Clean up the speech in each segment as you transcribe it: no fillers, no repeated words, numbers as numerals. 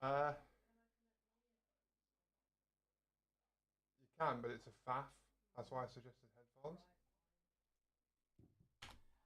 Uh, you can, but it's a faff. That's why I suggested headphones. Yeah, exit fire gamer.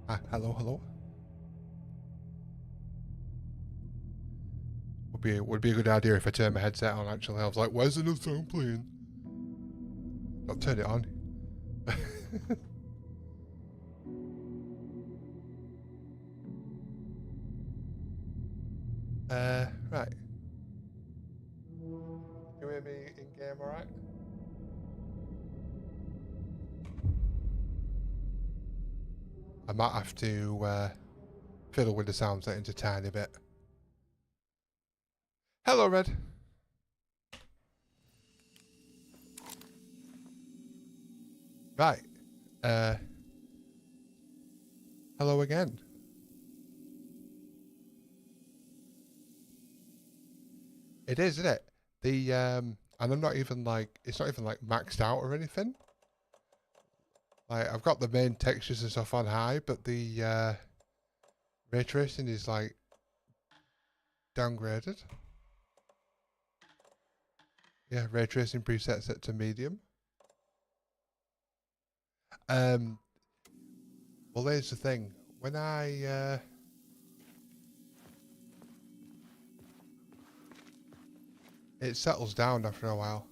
Oh, hello, hello. Would be a good idea if I turned my headset on. Actually, I was like, "Where's another song playing?" I'll turn it on. Right. Can you hear me in game, all right? I might have to fiddle with the sound settings a tiny bit. Hello, Red. Right. Uh, hello again. It is, isn't it? And I'm not even like, it's not even like maxed out or anything. Like, I've got the main textures and stuff on high, but the ray tracing is like downgraded. Yeah, ray tracing preset set to medium. Um, well, there's the thing. When it settles down after a while.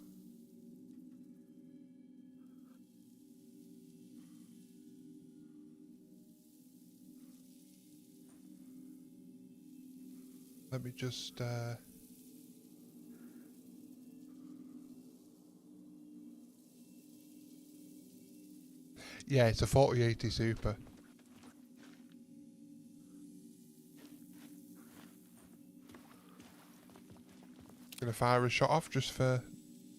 Let me just yeah, it's a 4080 Super. Gonna fire a shot off just for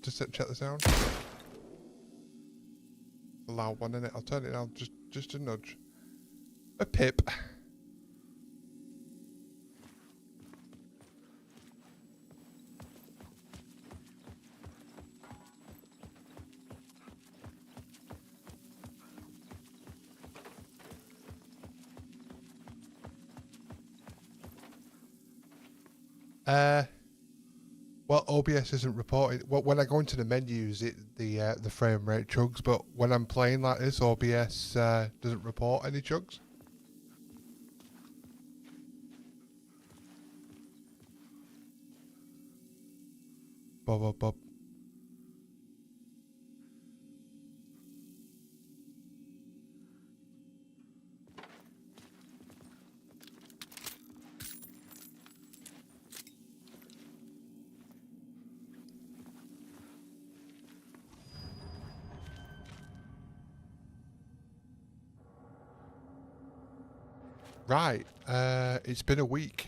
check the sound. A loud one in it. I'll turn it down just a nudge. A pip. Uh, well, OBS isn't reporting. Well, when I go into the menus, the frame rate chugs. But when I'm playing like this, OBS doesn't report any chugs. Bob, bob, bob. Right. It's been a week.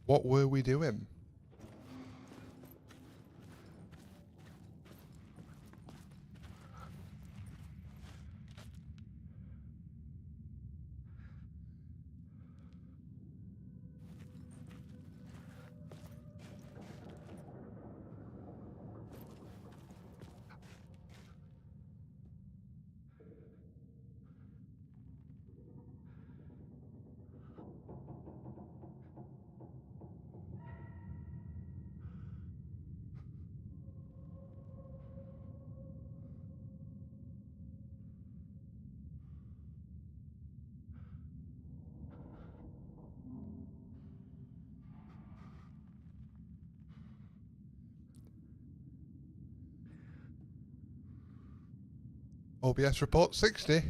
What were we doing? OBS report 60.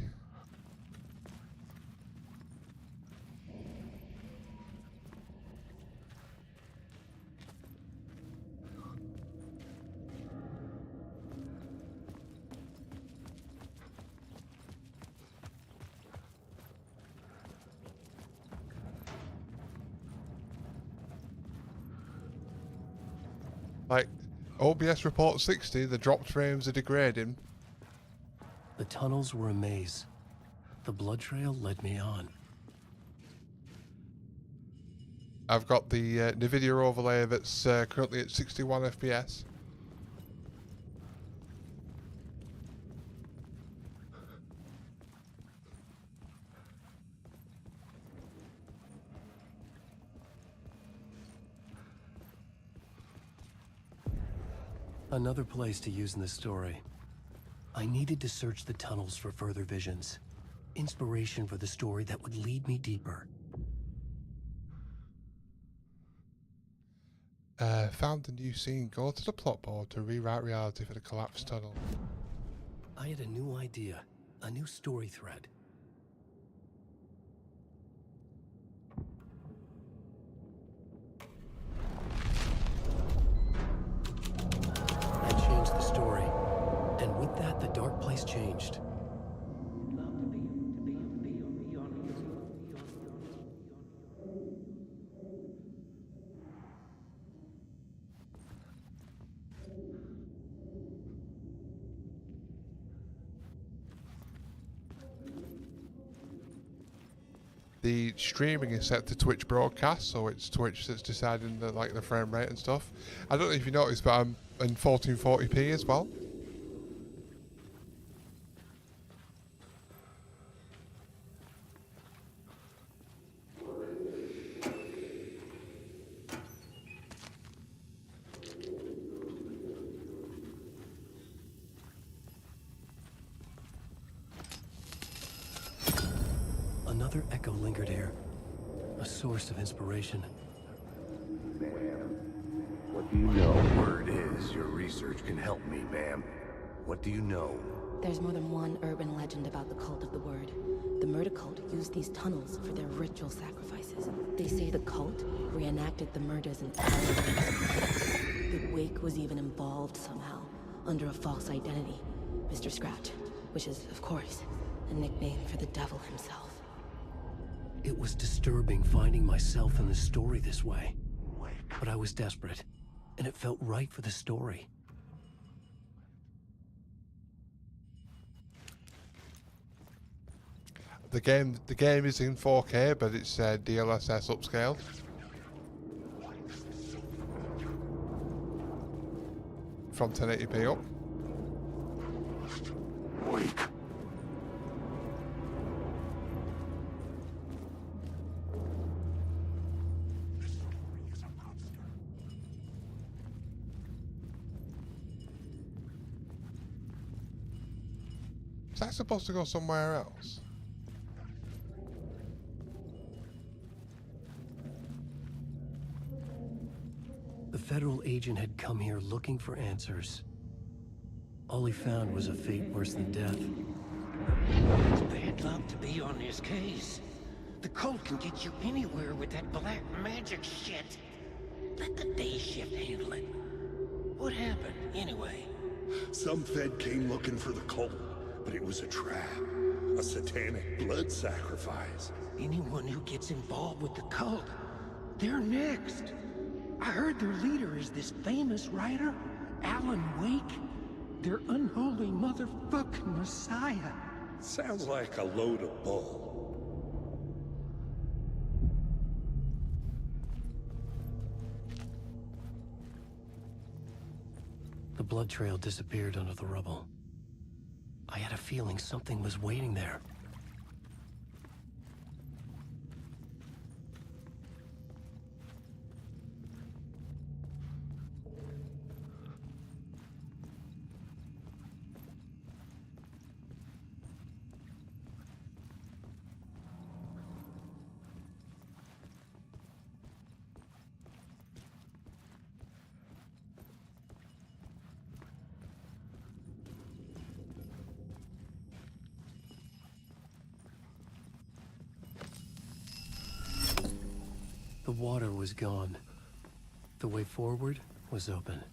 Like, OBS report 60, the dropped frames are degrading. The tunnels were a maze. The blood trail led me on. I've got the NVIDIA overlay that's currently at 61 FPS. Another place to use in this story. I needed to search the tunnels for further visions. Inspiration for the story that would lead me deeper. Found a new scene. Go to the plot board to rewrite reality for the collapsed tunnel. I had a new idea, a new story thread. I changed the story, and with that, the dark place changed. The streaming is set to Twitch broadcast, so it's Twitch that's deciding the frame rate and stuff. I don't know if you noticed, but I'm in 1440p as well. Another echo lingered here, a source of inspiration. Ma'am, what do you know? Word is, your research can help me, ma'am. What do you know? There's more than one urban legend about the cult of the word. The murder cult used these tunnels for their ritual sacrifices. They say the cult reenacted the murders in alleyways. The wake was even involved somehow, under a false identity. Mr. Scratch, which is, of course, a nickname for the devil himself. It was disturbing finding myself in the story this way. But I was desperate, and it felt right for the story. The game is in 4K, but it's DLSS upscaled. From 1080p up. Is that supposed to go somewhere else? The federal agent had come here looking for answers. All he found was a fate worse than death. It's bad luck to be on this case. The cult can get you anywhere with that black magic shit. Let the day shift handle it. What happened, anyway? Some Fed came looking for the cult, but it was a trap. A satanic blood sacrifice. Anyone who gets involved with the cult, they're next. I heard their leader is this famous writer, Alan Wake. Their unholy motherfucking messiah. Sounds like a load of bull. The blood trail disappeared under the rubble. I had a feeling something was waiting there. The water was gone. The way forward was open.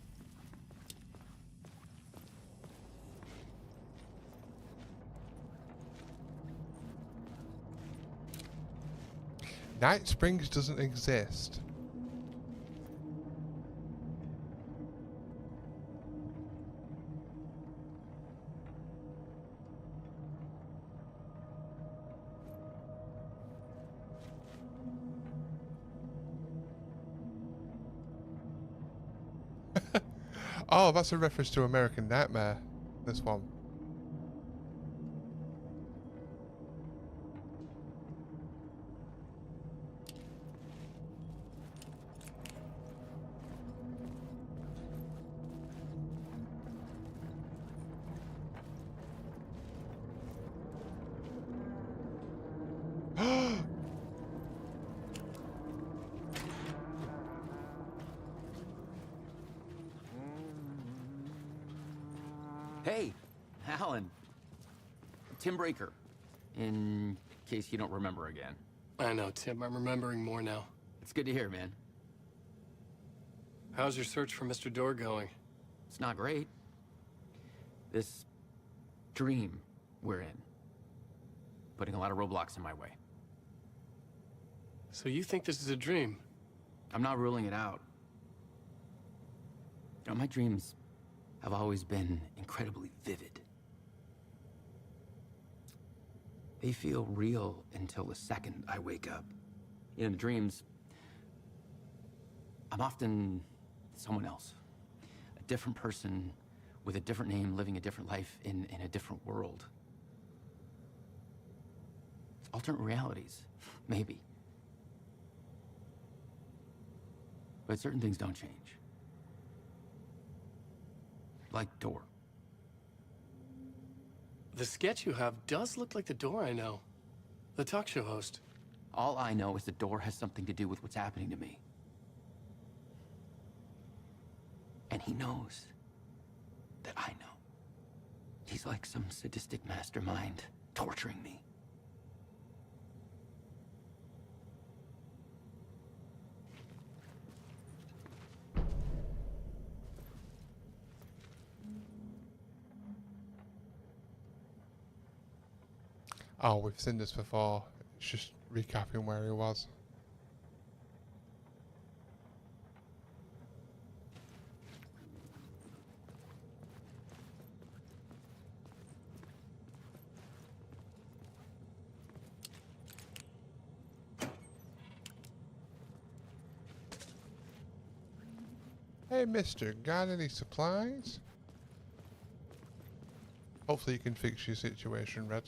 Night Springs doesn't exist. Oh, that's a reference to American Nightmare, this one. Hey, Alan. Tim Breaker, in case you don't remember again. I know, Tim. I'm remembering more now. It's good to hear, man. How's your search for Mr. Door going? It's not great. This dream we're in, putting a lot of roadblocks in my way. So you think this is a dream? I'm not ruling it out. You know, my dreams have always been incredibly vivid. They feel real until the second I wake up. In the dreams, I'm often someone else. A different person with a different name, living a different life in a different world. Alternate realities, maybe. But certain things don't change. Like Door. The sketch you have does look like the Door I know. The talk show host. All I know is the Door has something to do with what's happening to me. And he knows that I know. He's like some sadistic mastermind torturing me. Oh, we've seen this before. It's just recapping where he was. Hey, mister, got any supplies? Hopefully you can fix your situation, Red.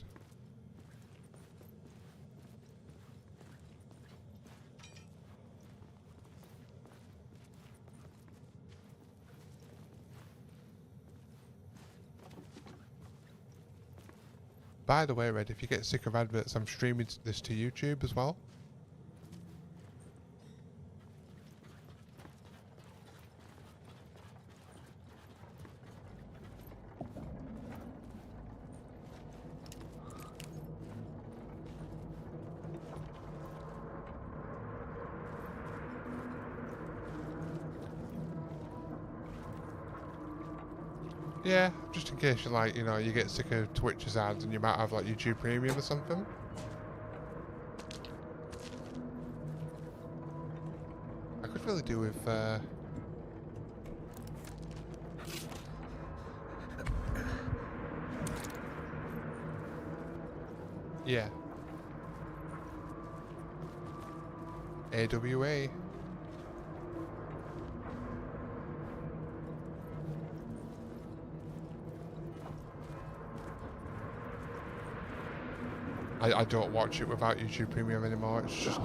By the way, Red, if you get sick of adverts, I'm streaming this to YouTube as well. Yeah, just in case you like, you know, you get sick of Twitch's ads and you might have like YouTube Premium or something. I could really do with yeah. AWA. I don't watch it without YouTube Premium anymore. It's just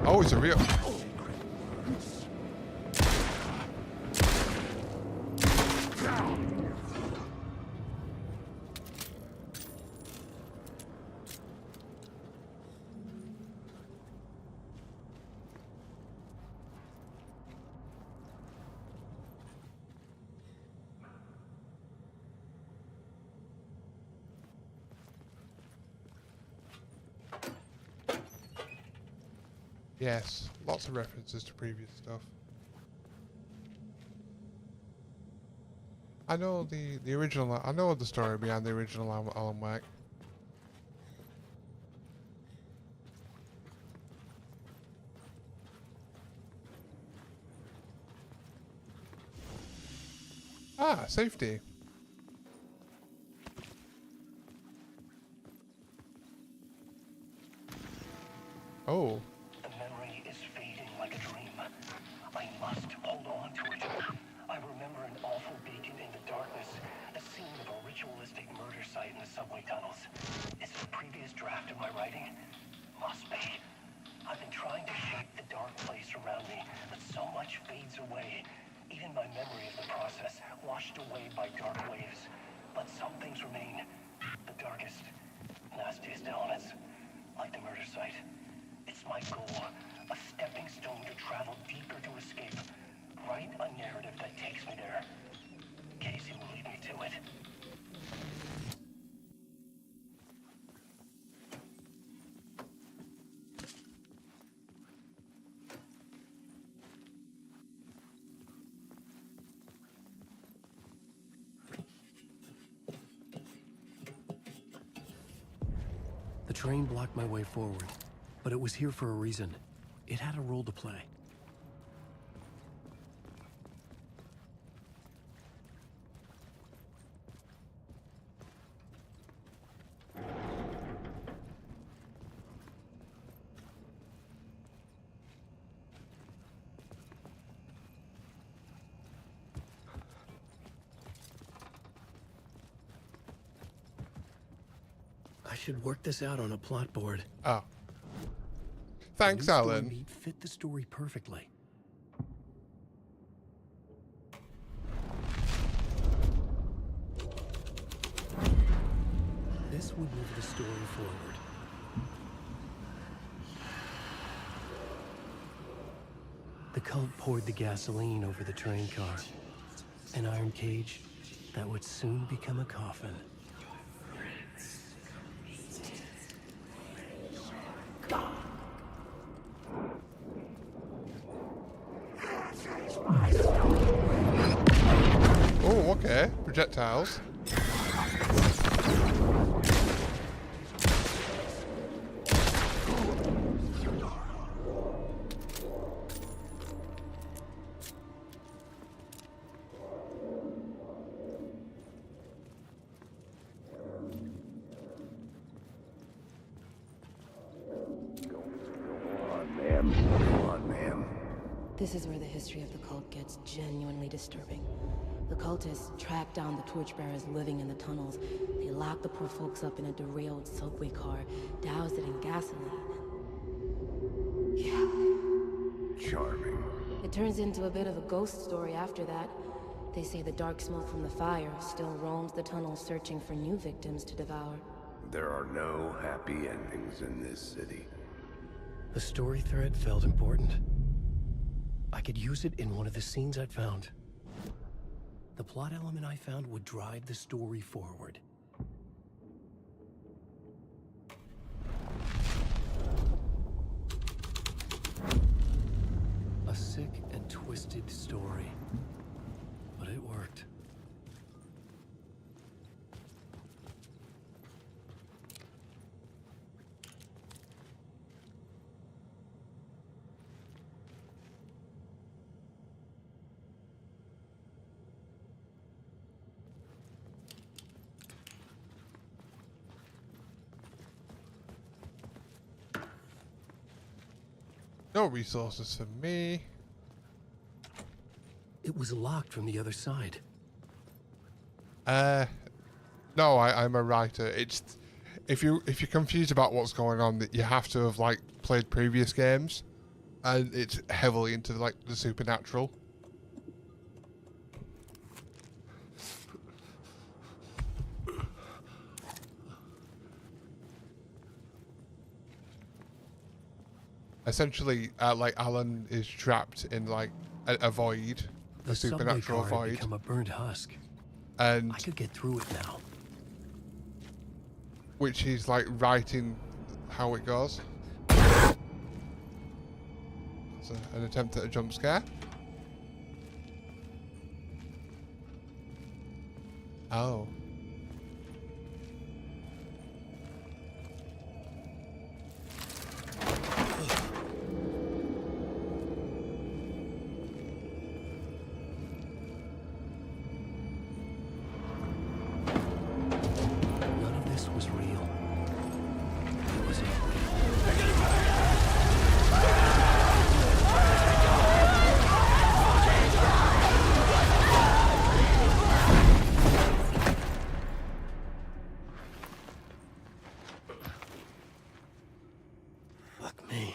oh, it's a real. Yes, lots of references to previous stuff. I know the original. I know the story behind the original Alan Wake. Ah, safety. Oh. The memory is fading like a dream. I must hold on to it. I remember an awful beacon in the darkness, the scene of a ritualistic murder site in the subway tunnels. Is it a previous draft of my writing? Must be. I've been trying to shape the dark place around me, but so much fades away. Even my memory of the process, washed away by dark waves. But some things remain. The darkest, nastiest elements, like the murder site. It's my goal, a stepping stone to travel deeper to escape. Write a narrative that takes me there. Casey will lead me to it. The train blocked my way forward, but it was here for a reason. It had a role to play. I should work this out on a plot board. Oh. Thanks, The new story Alan. beat fit the story perfectly. This would move the story forward. The cult poured the gasoline over the train car. An iron cage that would soon become a coffin. Oh, okay. Projectiles. Come on, ma'am. This is where the history of the cult gets genuinely disturbing. The cultists tracked down the torchbearers living in the tunnels. They locked the poor folks up in a derailed subway car, doused it in gasoline. Yeah. Charming. It turns into a bit of a ghost story after that. They say the dark smoke from the fire still roams the tunnels searching for new victims to devour. There are no happy endings in this city. The story thread felt important. I could use it in one of the scenes I'd found. The plot element I found would drive the story forward. A sick and twisted story, but it worked. No resources for me. It was locked from the other side. No, I'm a writer. It's if you're confused about what's going on, that you have to have like played previous games, and it's heavily into like the supernatural. Essentially, like Alan is trapped in like a void, a supernatural subway car had void, become a burnt husk. and I could get through it now. which he's like writing how it goes. That's an attempt at a jump scare. Oh. None of this was real. It was all real. Fuck me.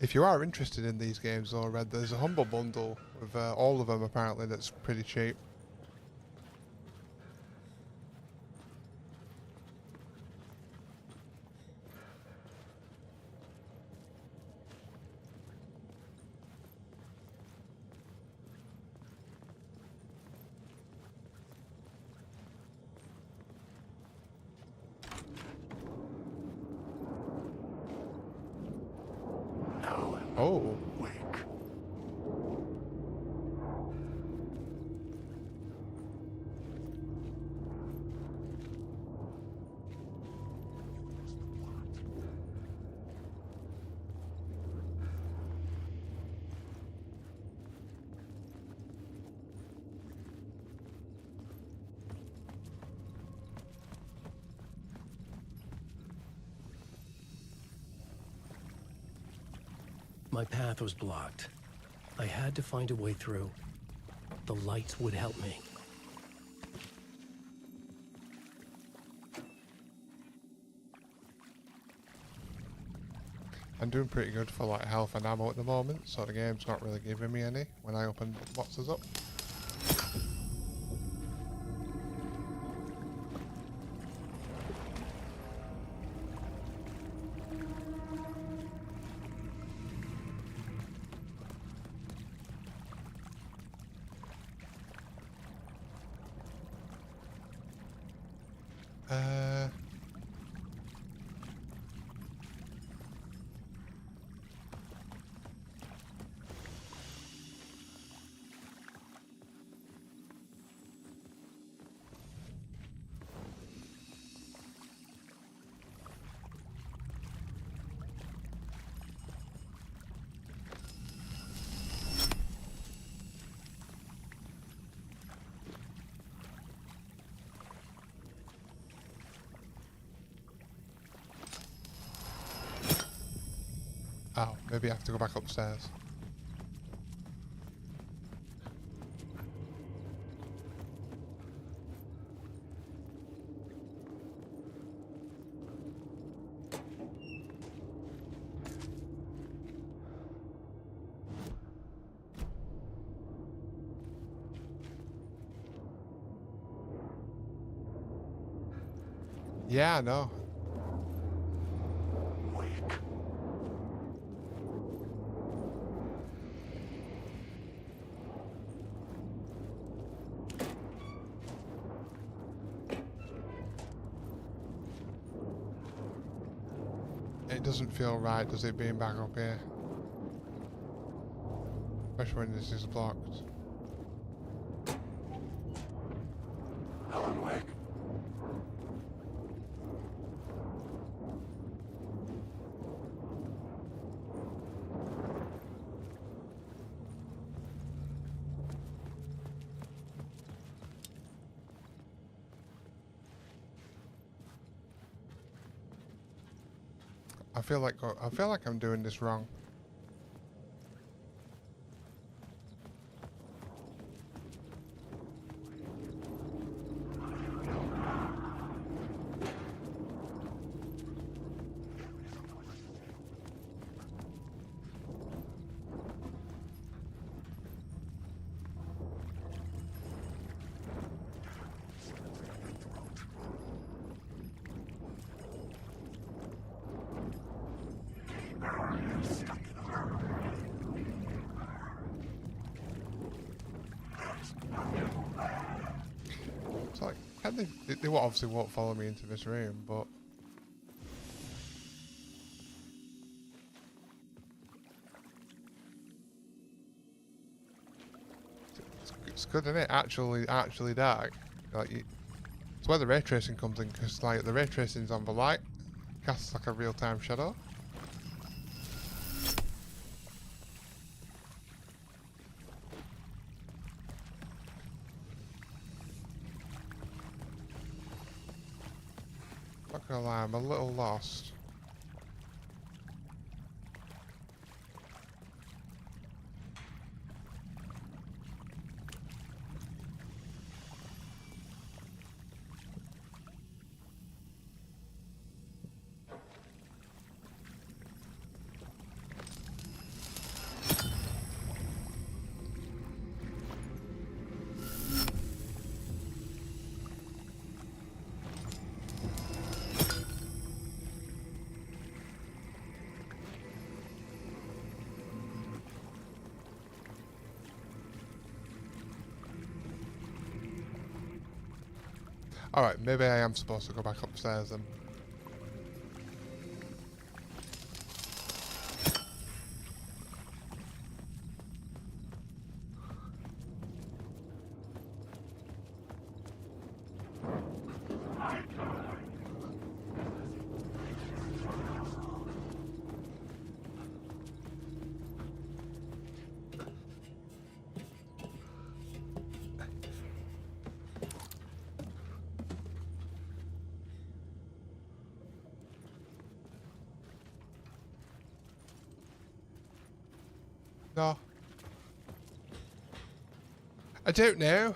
If you are interested in these games though, Red, there's a Humble Bundle with all of them apparently that's pretty cheap. Oh. Wake. My path was blocked. I had to find a way through. The lights would help me. I'm doing pretty good for like health and ammo at the moment, so the game's not really giving me any when I open boxes up. Oh, maybe I have to go back upstairs. Yeah, I know. Wake. It doesn't feel right, does it, being back up here? Especially when this is blocked. Helen, wake. I feel like I'm doing this wrong. they obviously won't follow me into this room, but it's good, isn't it? Actually dark. Like it's where the ray tracing comes in, because like the ray tracing's on the light, casts like a real-time shadow. Not gonna lie, I'm a little lost. Alright, maybe I am supposed to go back upstairs then. No. I don't know.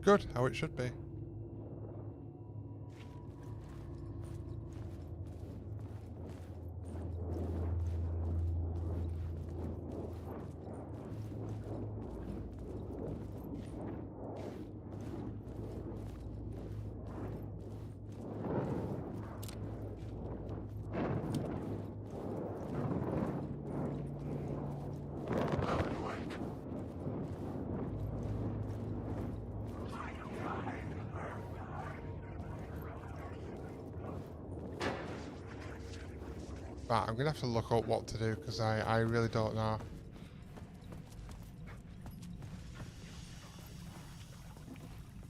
Good, how it should be. Right, I'm gonna have to look up what to do because I really don't know.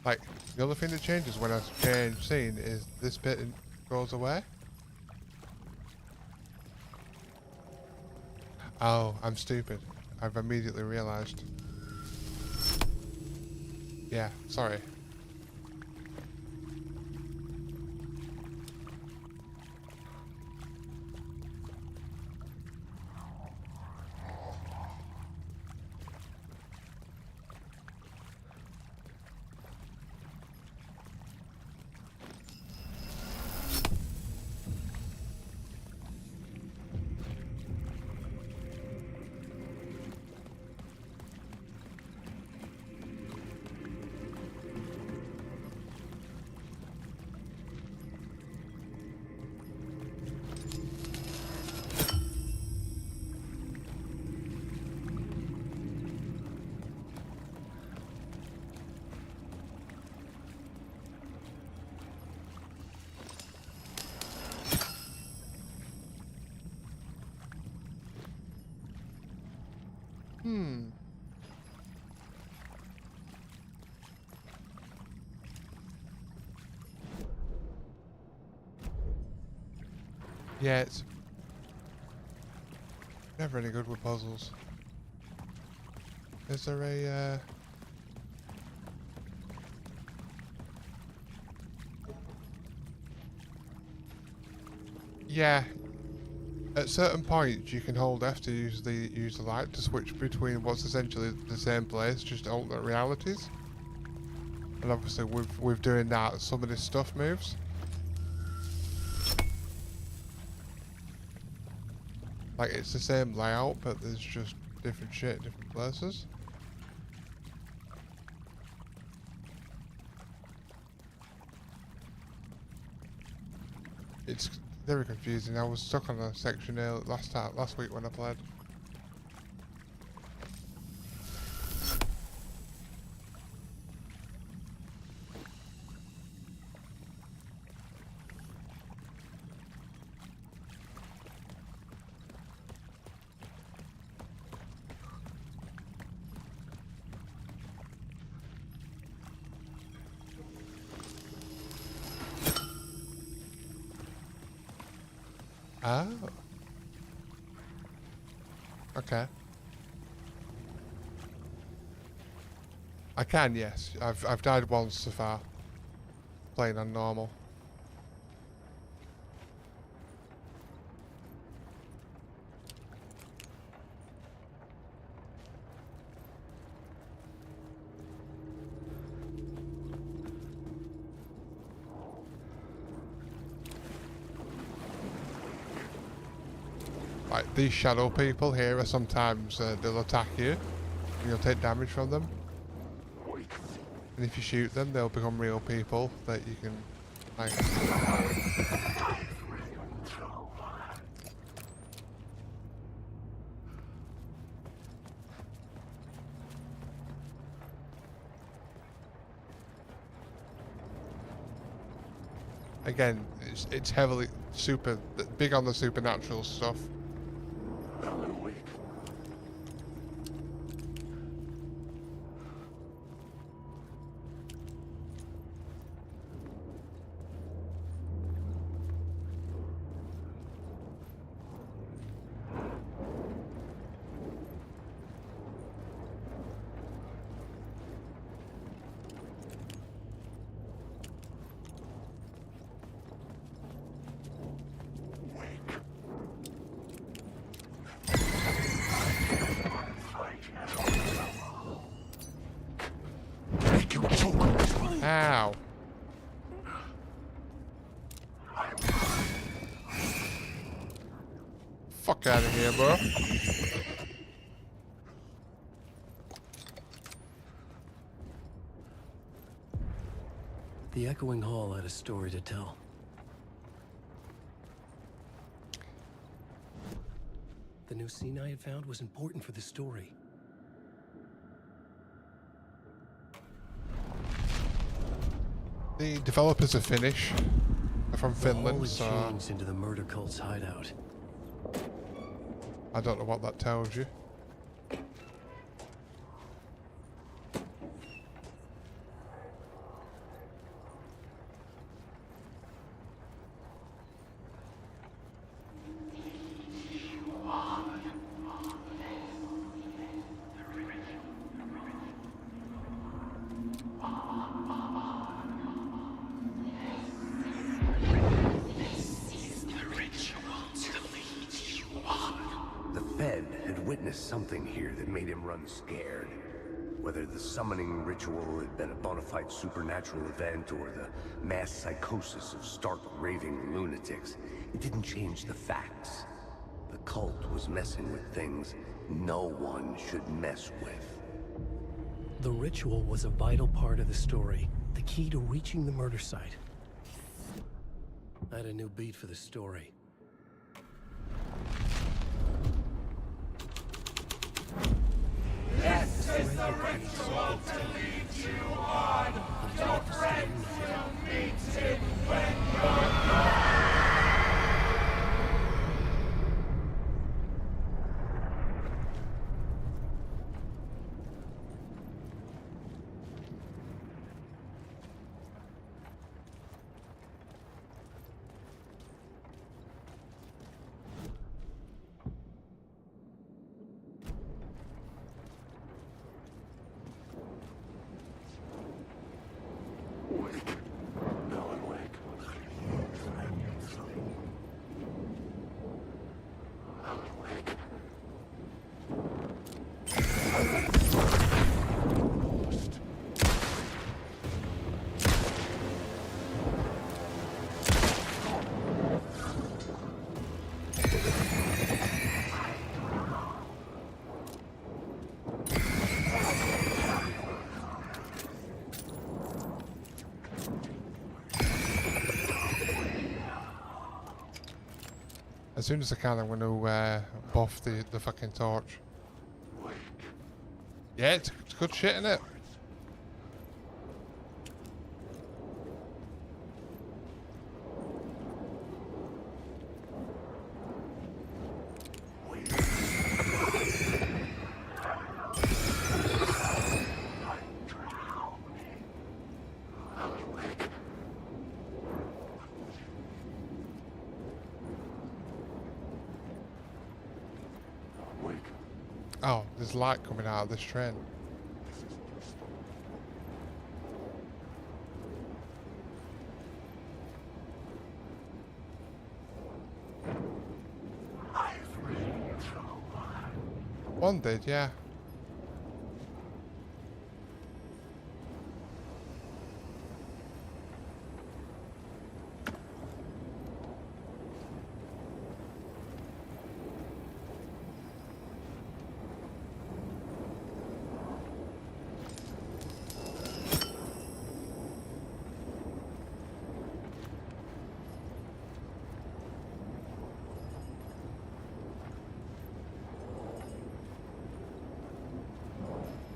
Like, the other thing that changes when I change scene is this bit goes away. Oh, I'm stupid. I've immediately realised. Yeah, sorry. Hmm. Yeah, it's never any good with puzzles. Is there a, Yeah. At certain points, you can hold F to use the light to switch between what's essentially the same place, just alternate realities. And obviously, with doing that, some of this stuff moves. Like, it's the same layout, but there's just different shit, different places. It's very confusing. I was stuck on a section here last week when I played. Oh. Okay. I can, yes. I've died once so far. Playing on normal. Like, these shadow people here are sometimes, they'll attack you, and you'll take damage from them. And if you shoot them, they'll become real people that you can, like... Again, it's heavily big on the supernatural stuff. Ow. Fuck out of here, bro. The echoing hall had a story to tell. The new scene I had found was important for the story. The developers are Finnish. They're from The hall Finland, had so changed into the murder cult's hideout. I don't know what that tells you. Something here that made him run scared. Whether the summoning ritual had been a bona fide supernatural event or the mass psychosis of stark raving lunatics, it didn't change the facts. The cult was messing with things no one should mess with. The ritual was a vital part of the story, the key to reaching the murder site. I had a new beat for the story. This is the ritual to lead you on. Your friends will meet him when you're gone. As soon as I can, I'm going to buff the fucking torch. Yeah, it's good shit, isn't it? Oh, there's light coming out of this train. One did, yeah.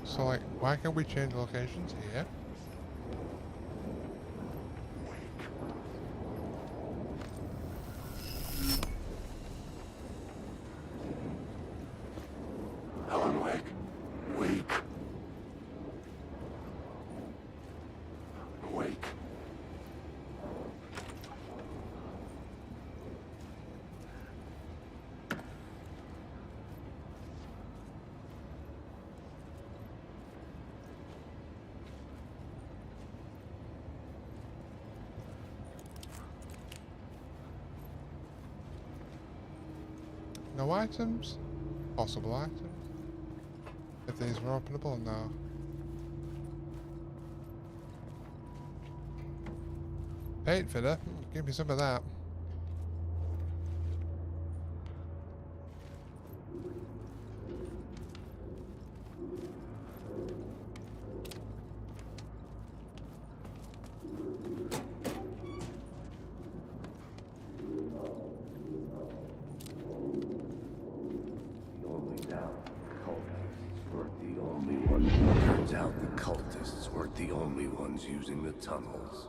So, like, why can't we change locations here? Alan Wake. Wake. Wake. No items? Possible items? If these were openable, no. Paint fitter? Give me some of that. Turns out the cultists weren't the only ones using the tunnels.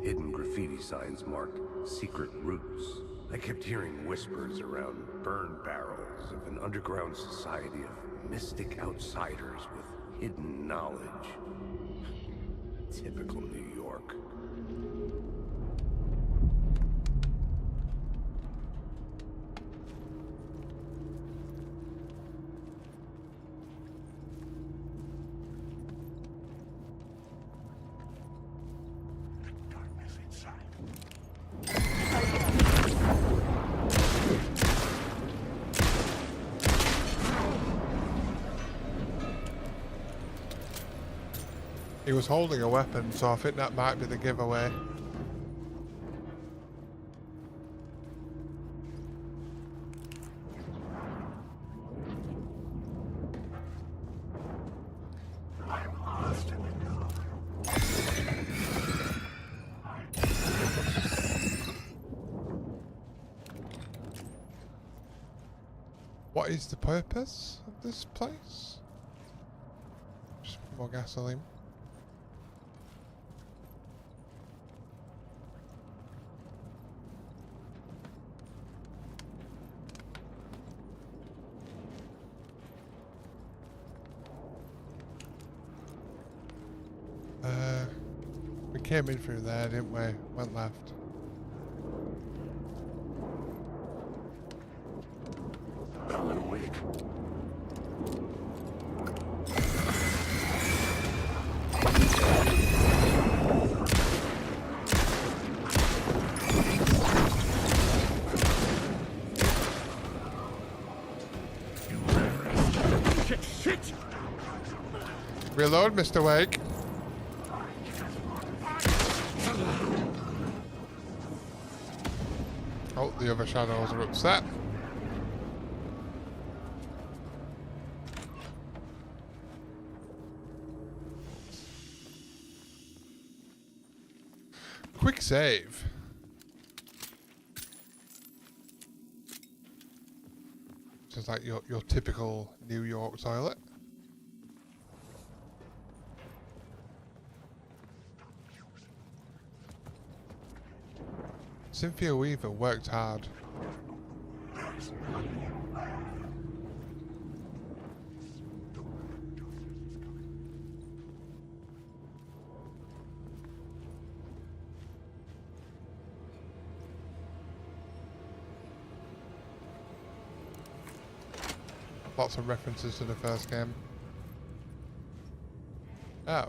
Hidden graffiti signs marked secret routes. I kept hearing whispers around burn barrels of an underground society of mystic outsiders with hidden knowledge. Typical New York. He was holding a weapon, so I think that might be the giveaway. I'm lost in the dark. What is the purpose of this place? Just more gasoline. We came in through there, didn't we? Went left. Alan Wake. Shit! Reload, Mr. Wake. Oh, the other shadows are upset. Quick save. acts as like your typical New York toilet. Cynthia Weaver worked hard. Lots of references to the first game. Oh.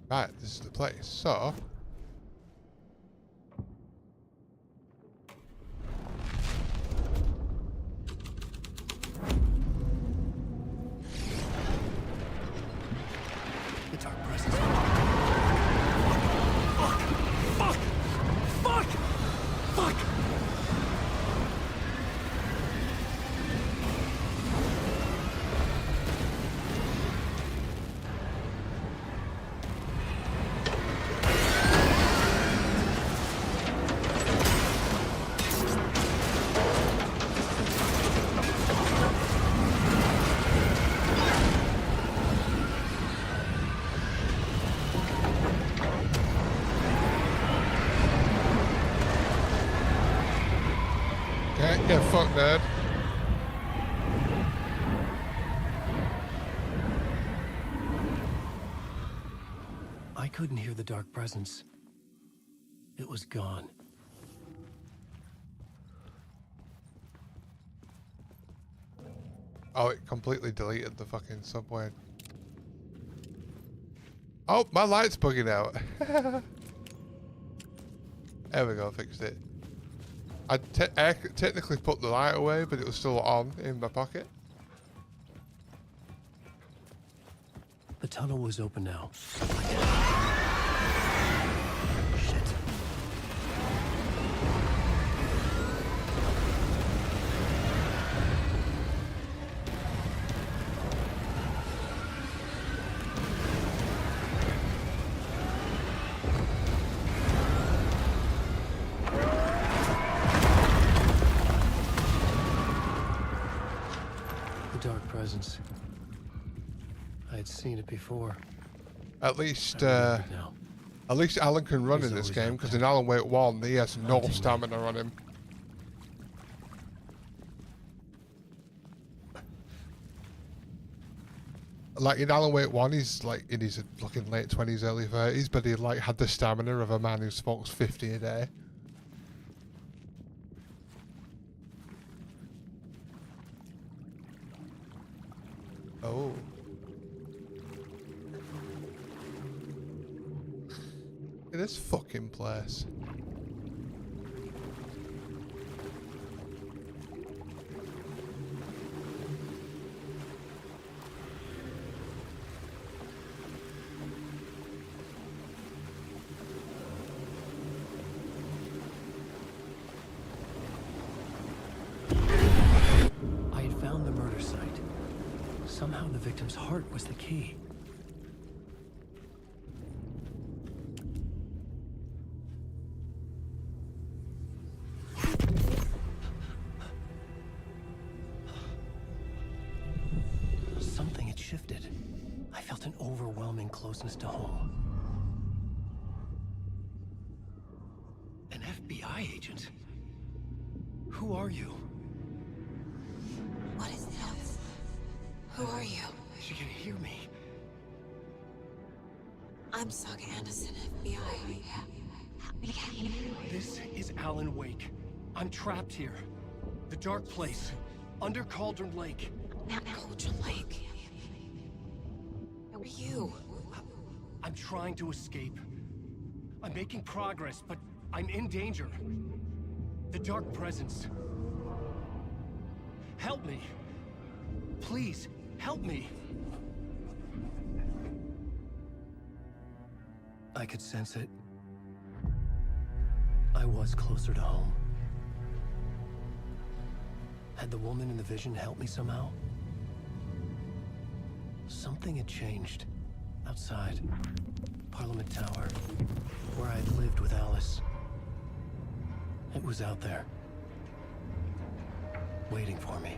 Right, this is the place. So, The dark presence. Fuck! get fucked, nerd. I couldn't hear the dark presence. It was gone. Oh, it completely deleted the fucking subway. Oh, my light's bugging out. There we go, fixed it. I technically put the light away, but it was still on in my pocket. The tunnel was open now. Dark presence. I had seen it before. At least now. at least Alan can run in this game, because in Alan Wake 1 he has no stamina on him. Like in Alan Wake 1 he's like in his looking late 20s, early 30s, but he like had the stamina of a man who smokes 50 a day. Oh. Look at this fucking place. I had found the murder site. Somehow the victim's heart was the key. Something had shifted. I felt an overwhelming closeness to home. An FBI agent? Who are you? What is this? Who are you? She can hear me. I'm Saga Anderson, FBI. This is Alan Wake. I'm trapped here. The dark place. Under Cauldron Lake. Cauldron Lake. Who are you? I'm trying to escape. I'm making progress, but I'm in danger. The dark presence. Help me. Please, help me. I could sense it. I was closer to home. Had the woman in the vision helped me somehow? Something had changed. Outside. Parliament Tower. Where I'd lived with Alice. It was out there. Waiting for me.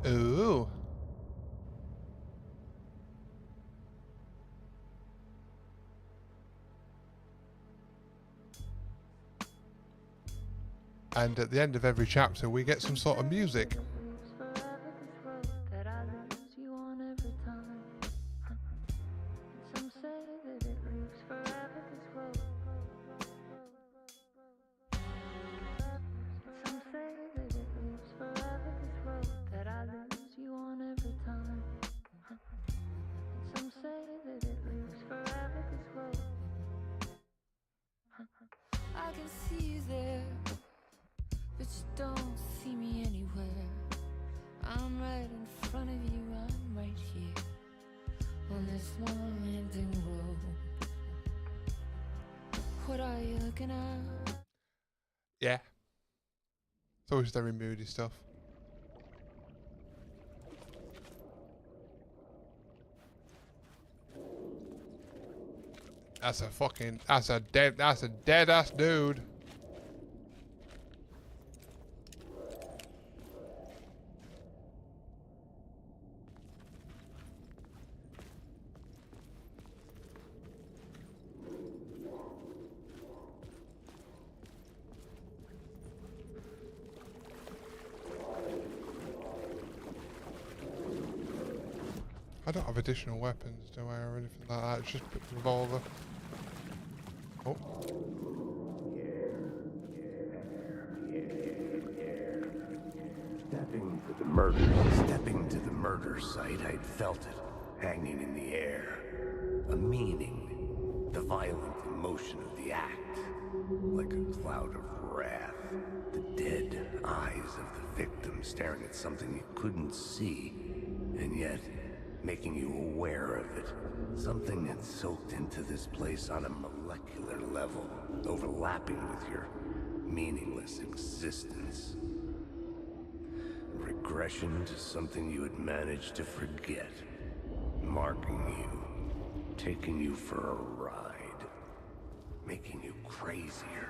Ooh. And at the end of every chapter, we get some sort of music. I can see you there, but you don't see me anywhere. I'm right in front of you, I'm right here on this long ending road. What are you looking at? Yeah. It's always very moody stuff. That's a dead ass dude. I don't have additional weapons, do I, or anything like that? It's just a revolver. Oh. Stepping to the murder site, I'd felt it, hanging in the air. A meaning, the violent emotion of the act, like a cloud of wrath. The dead eyes of the victim staring at something you couldn't see, and yet making you aware of it. Something had soaked into this place on a molecular level, overlapping with your meaningless existence. Regression to something you had managed to forget. Marking you, taking you for a ride, making you crazier.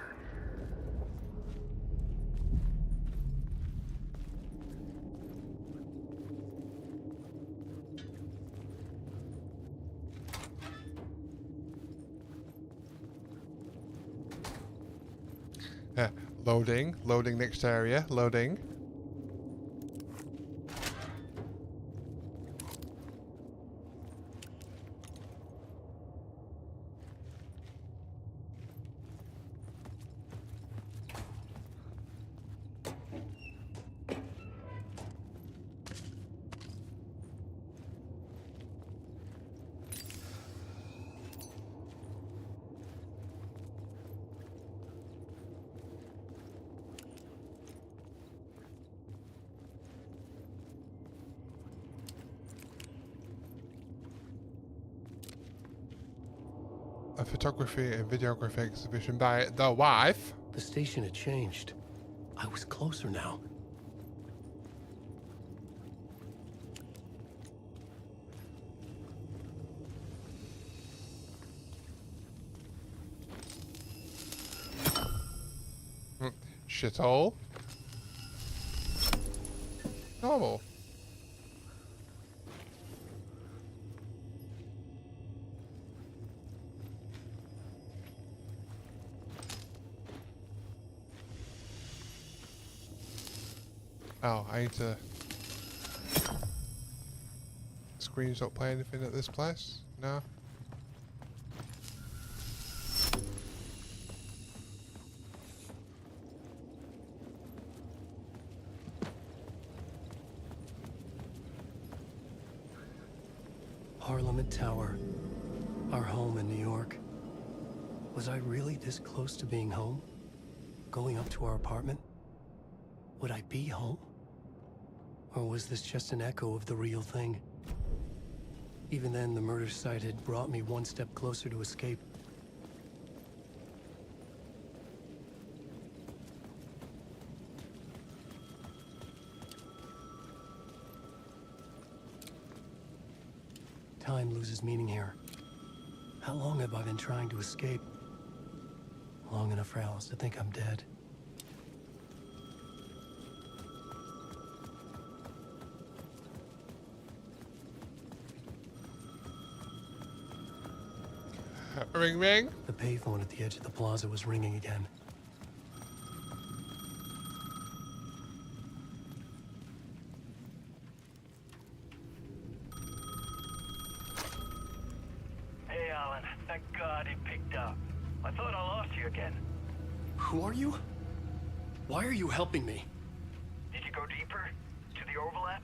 Yeah. Loading. Loading next area. Loading. A photography and videography exhibition by the wife. The station had changed. I was closer now. Shithole. Normal. Oh, I need to... Screens don't play anything at this place? No? Parliament Tower. Our home in New York. Was I really this close to being home? Going up to our apartment? Would I be home? Or was this just an echo of the real thing? Even then, the murder site had brought me one step closer to escape. Time loses meaning here. How long have I been trying to escape? Long enough for Alice to think I'm dead. Ring ring. The payphone at the edge of the plaza was ringing again. Hey, Alan. Thank God he picked up. I thought I lost you again. Who are you? Why are you helping me? Did you go deeper? To the overlap?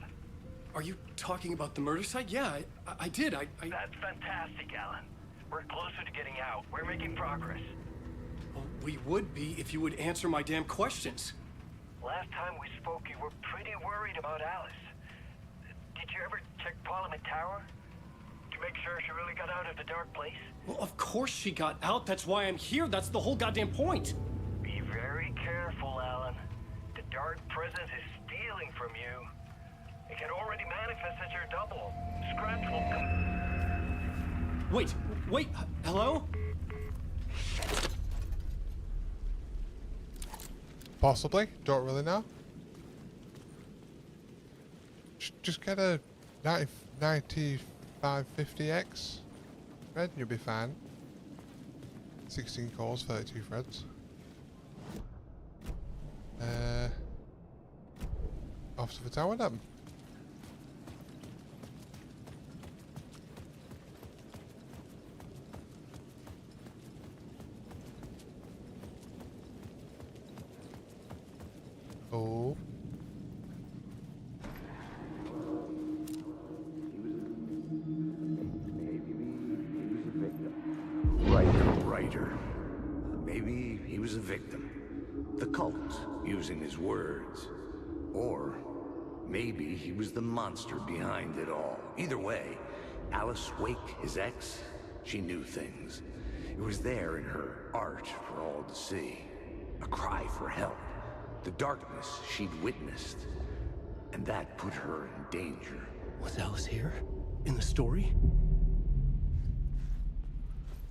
Are you talking about the murder site? Yeah, I did. That's fantastic, Alan. We're closer to getting out. We're making progress. Well, we would be if you would answer my damn questions. Last time we spoke, you were pretty worried about Alice. Did you ever check Parliament Tower? To make sure she really got out of the dark place? Well, of course she got out. That's why I'm here. That's the whole goddamn point. Be very careful, Alan. The dark presence is stealing from you. It can already manifest as your double. Scratch will come... Wait, hello? Possibly. Don't really know. Just get a 9550X thread and you'll be fine. 16 cores, 32 threads. Off to the tower then. Oh. Writer. Maybe he was a victim. The cult, using his words. Or maybe he was the monster behind it all. Either way, Alice Wake, his ex, she knew things. It was there in her art for all to see. A cry for help. The darkness she'd witnessed. And that put her in danger. Was Alice here? In the story?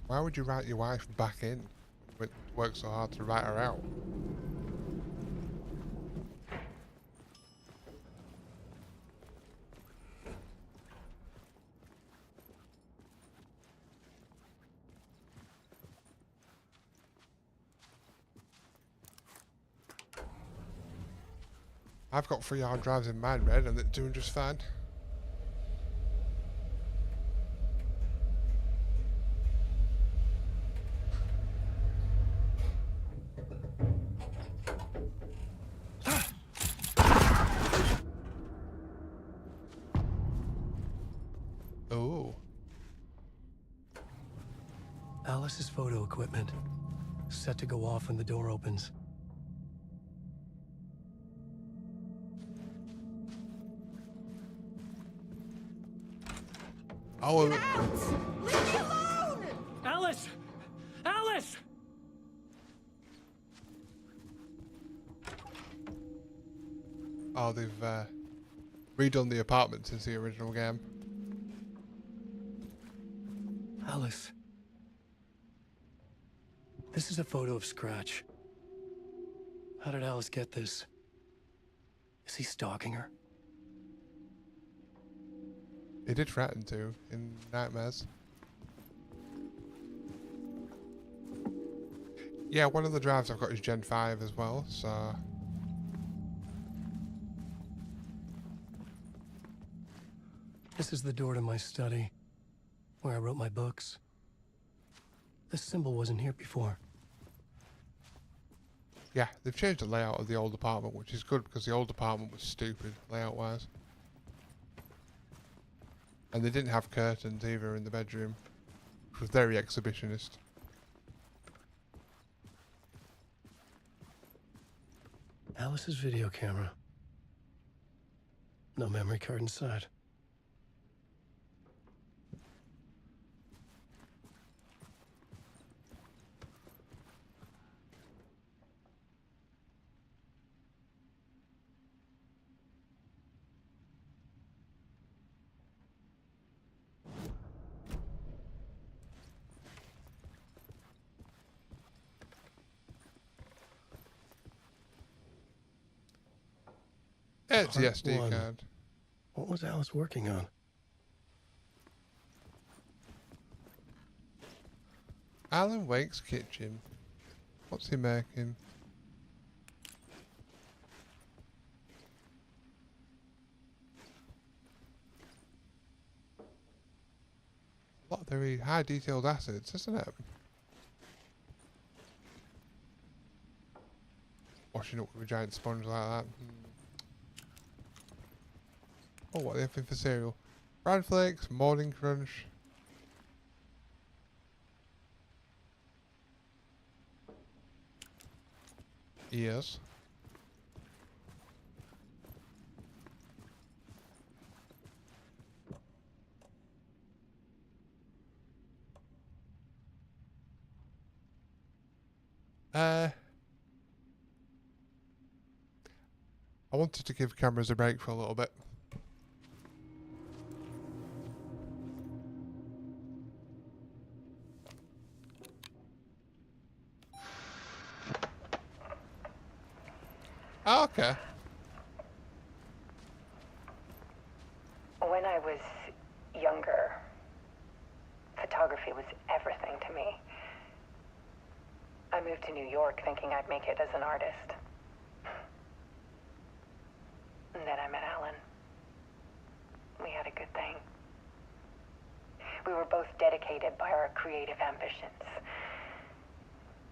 Why would you write your wife back in? It worked so hard to write her out. I've got 3 hard drives in mine, Red, and they're doing just fine. Oh. Alice's photo equipment. Set to go off when the door opens. Oh, Get out! Leave me alone! Alice! Alice! oh, they've redone the apartment since the original game. Alice. This is a photo of Scratch. How did Alice get this? Is he stalking her? He did threaten to in Nightmares. Yeah, one of the drives I've got is Gen 5 as well, so... This is the door to my study, where I wrote my books. This symbol wasn't here before. Yeah, they've changed the layout of the old apartment, which is good because the old apartment was stupid layout-wise. And they didn't have curtains either in the bedroom. It was very exhibitionist. Alice's video camera. No memory card inside. It's the Part SD one. card. What was Alice working on? Alan Wake's kitchen. What's he making? A lot of very high detailed assets, isn't it? Washing up with a giant sponge like that. Oh, what are they having for cereal? Bran Flakes, Morning Crunch. Yes. I wanted to give cameras a break for a little bit. Oh, okay. When I was younger, photography was everything to me. I moved to New York thinking I'd make it as an artist. And then I met Alan. We had a good thing. We were both dedicated by our creative ambitions.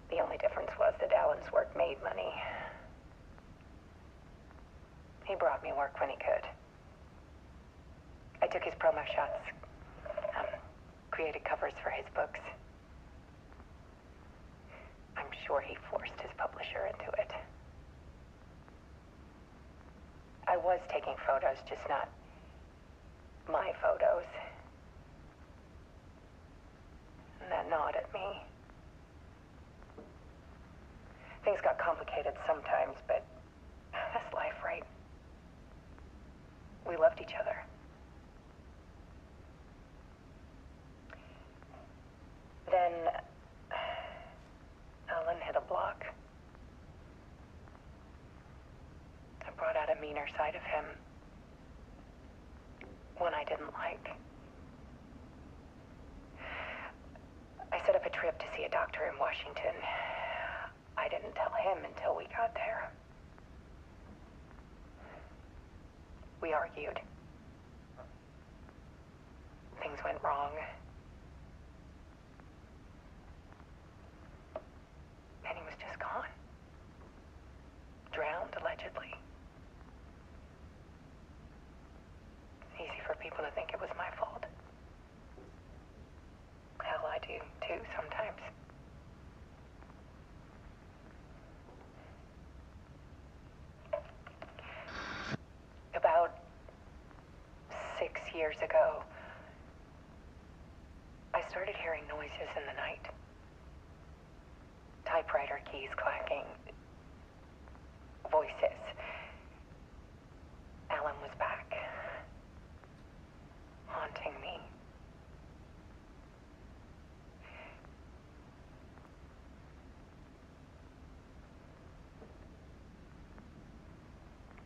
The only difference was that Alan's work made money. He brought me work when he could. I took his promo shots, created covers for his books. I'm sure he forced his publisher into it. I was taking photos, just not my photos. And that gnawed at me. Things got complicated sometimes, but that's life, right? We loved each other. Then Alan hit a block. I brought out a meaner side of him. One I didn't like. I set up a trip to see a doctor in Washington. I didn't tell him until we got there. We argued. Things went wrong. And he was just gone. Drowned, allegedly. Easy for people to think it was my fault. Hell, I do too sometimes. About 6 years ago, I started hearing noises in the night. Typewriter keys clacking. Voices. Alan was back. Haunting me.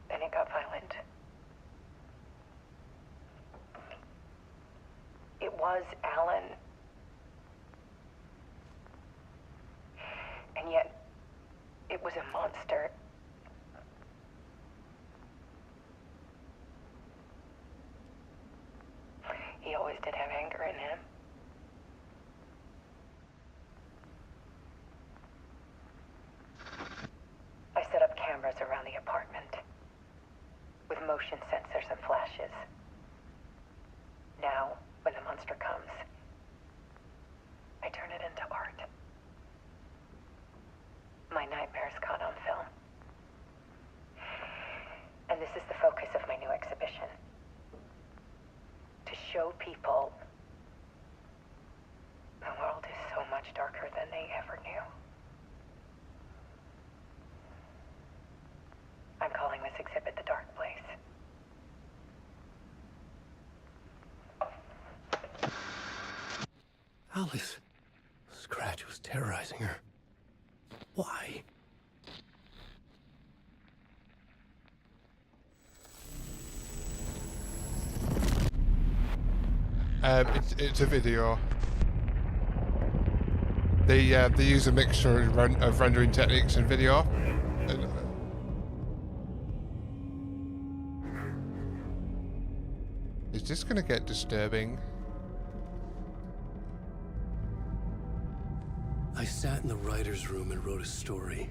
Then it got violent. It was Alan. And yet, it was a monster. He always did have anger in him. I set up cameras around the apartment with motion sensors and flashes. Now, show people the world is so much darker than they ever knew. I'm calling this exhibit The Dark Place. Alice. Scratch was terrorizing her. Why? It's a video. They use a mixture of rendering techniques and video. And, is this gonna get disturbing? I sat in the writer's room and wrote a story.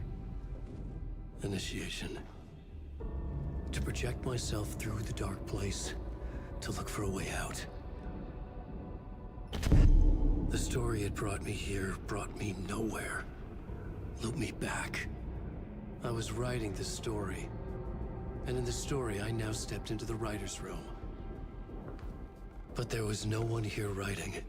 Initiation. To project myself through the dark place, to look for a way out. The story had brought me here, brought me nowhere. Looped me back. I was writing the story. And in the story, I now stepped into the writer's room. But there was no one here writing it.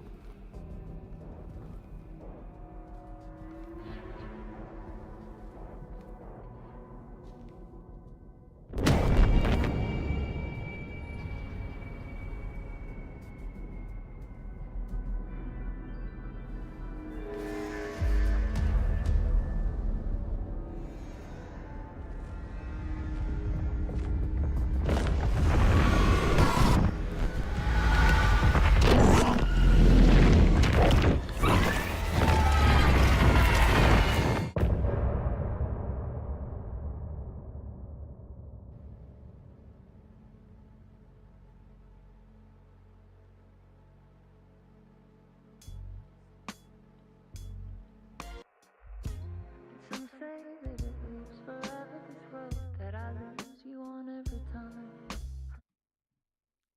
Some say that it leaves forever this road that I lose you on every time.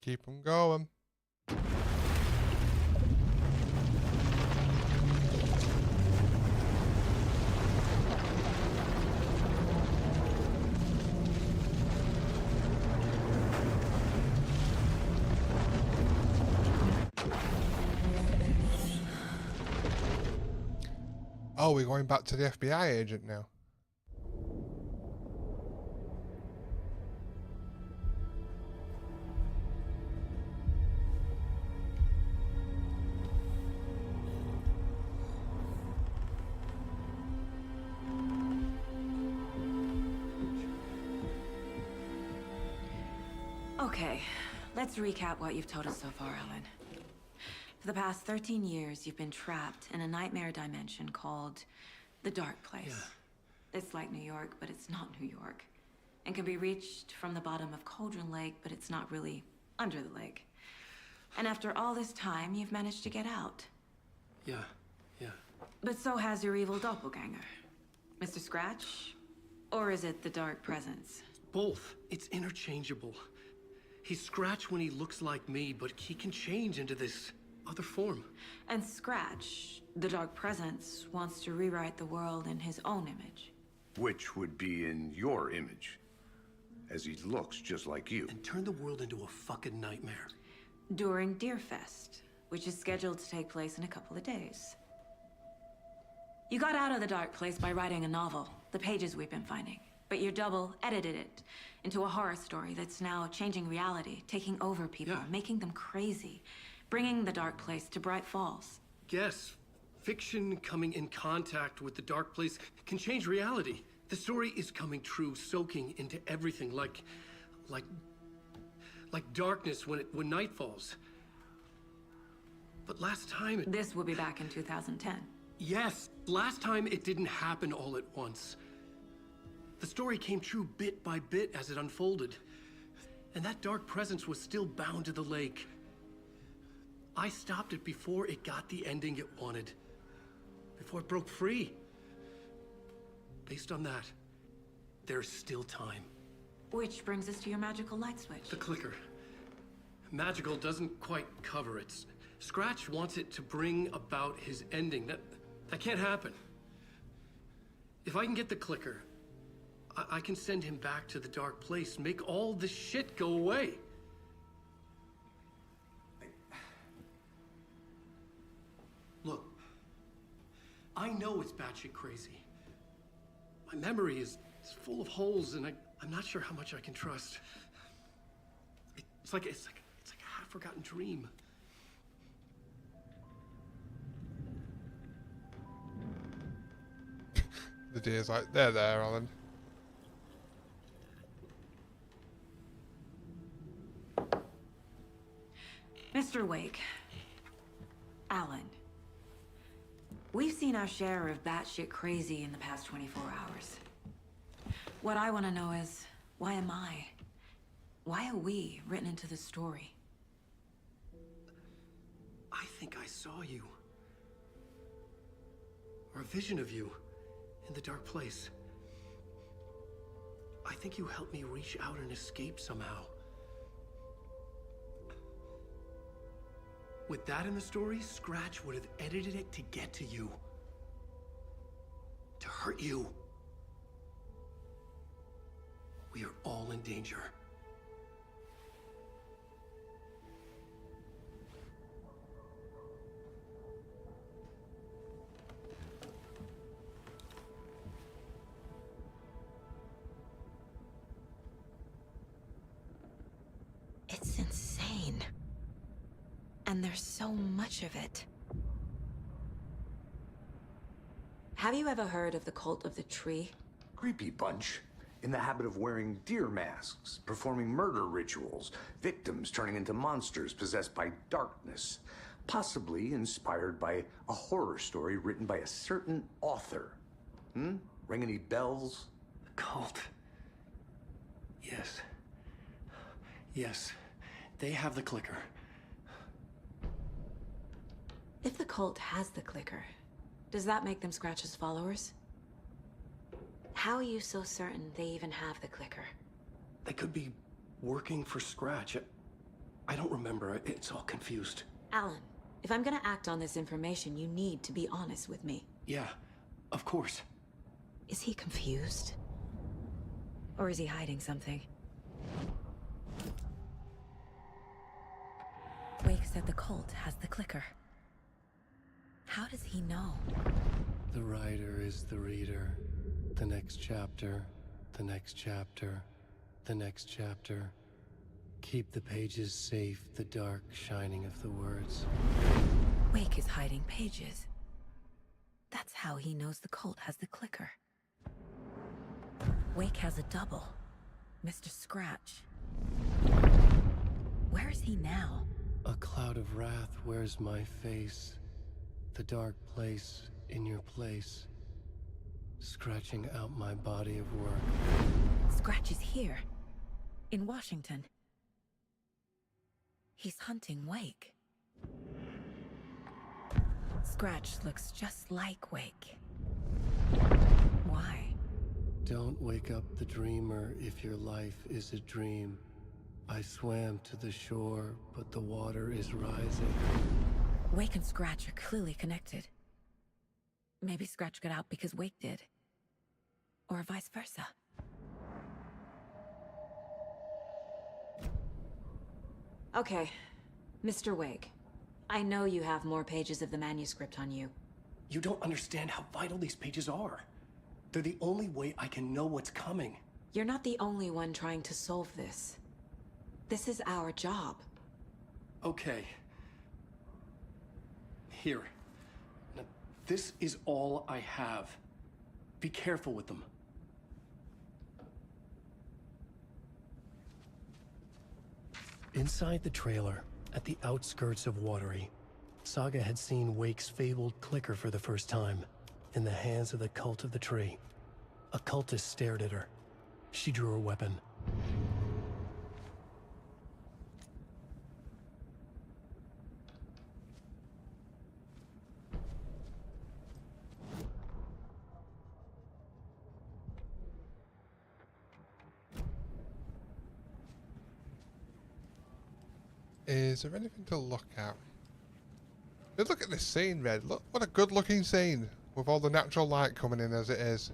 Keep them going. Oh, we're going back to the FBI agent now. Okay, let's recap what you've told us so far, Ellen. For the past 13 years, you've been trapped in a nightmare dimension called the Dark Place. Yeah. It's like New York, but it's not New York. And can be reached from the bottom of Cauldron Lake, but it's not really under the lake. And after all this time, you've managed to get out. Yeah. But so has your evil doppelganger. Mr. Scratch? Or is it the Dark Presence? Both. It's interchangeable. He's Scratch when he looks like me, but he can change into this other form. And Scratch, the Dark Presence, wants to rewrite the world in his own image. Which would be in your image, as he looks just like you. And turn the world into a fucking nightmare. During Deerfest, which is scheduled to take place in a couple of days. You got out of the Dark Place by writing a novel, the pages we've been finding. But your double edited it into a horror story that's now changing reality, taking over people, making them crazy, bringing the Dark Place to Bright Falls. Yes, fiction coming in contact with the Dark Place can change reality. The story is coming true, soaking into everything, like darkness when night falls. But last time This will be back in 2010. Yes, last time it didn't happen all at once. The story came true bit by bit as it unfolded. And that dark presence was still bound to the lake. I stopped it before it got the ending it wanted. Before it broke free. Based on that, there's still time. Which brings us to your magical light switch. The clicker. Magical doesn't quite cover it. Scratch wants it to bring about his ending. That can't happen. If I can get the clicker, I can send him back to the Dark Place, make all this shit go away. I know it's batshit crazy. My memory is full of holes, and I'm not sure how much I can trust. It's like a half-forgotten dream. The deer's like, they're there, Alan. Mr. Wake. Alan. We've seen our share of batshit crazy in the past 24 hours. What I want to know is, why am I? Why are we written into the story? I think I saw you. Or a vision of you in the dark place. I think you helped me reach out and escape somehow. With that in the story, Scratch would have edited it to get to you. To hurt you. We are all in danger. It's insane. And there's so much of it. Have you ever heard of the cult of the tree? Creepy bunch. In the habit of wearing deer masks, performing murder rituals, victims turning into monsters possessed by darkness. Possibly inspired by a horror story written by a certain author. Ring any bells? The cult. Yes. Yes. They have the clicker. If the cult has the clicker, does that make them Scratch's followers? How are you so certain they even have the clicker? They could be working for Scratch. I don't remember. It's all confused. Alan, if I'm gonna act on this information, you need to be honest with me. Yeah, of course. Is he confused? Or is he hiding something? Wake said the cult has the clicker. How does he know? The writer is the reader. The next chapter, the next chapter, the next chapter. Keep the pages safe, the dark shining of the words. Wake is hiding pages. That's how he knows the cult has the clicker. Wake has a double. Mr. Scratch. Where is he now? A cloud of wrath wears my face. The dark place in your place. Scratching out my body of work. Scratch is here. In Washington. He's hunting Wake. Scratch looks just like Wake. Why? Don't wake up the dreamer if your life is a dream. I swam to the shore, but the water is rising. Wake and Scratch are clearly connected. Maybe Scratch got out because Wake did. Or vice versa. Okay, Mr. Wake. I know you have more pages of the manuscript on you. You don't understand how vital these pages are. They're the only way I can know what's coming. You're not the only one trying to solve this. This is our job. Okay. Here. Now, this is all I have. Be careful with them. Inside the trailer, at the outskirts of Watery, Saga had seen Wake's fabled clicker for the first time, in the hands of the Cult of the Tree. A cultist stared at her. She drew her weapon. Is there anything to look at? But look at this scene, Red. Look, what a good looking scene. With all the natural light coming in as it is.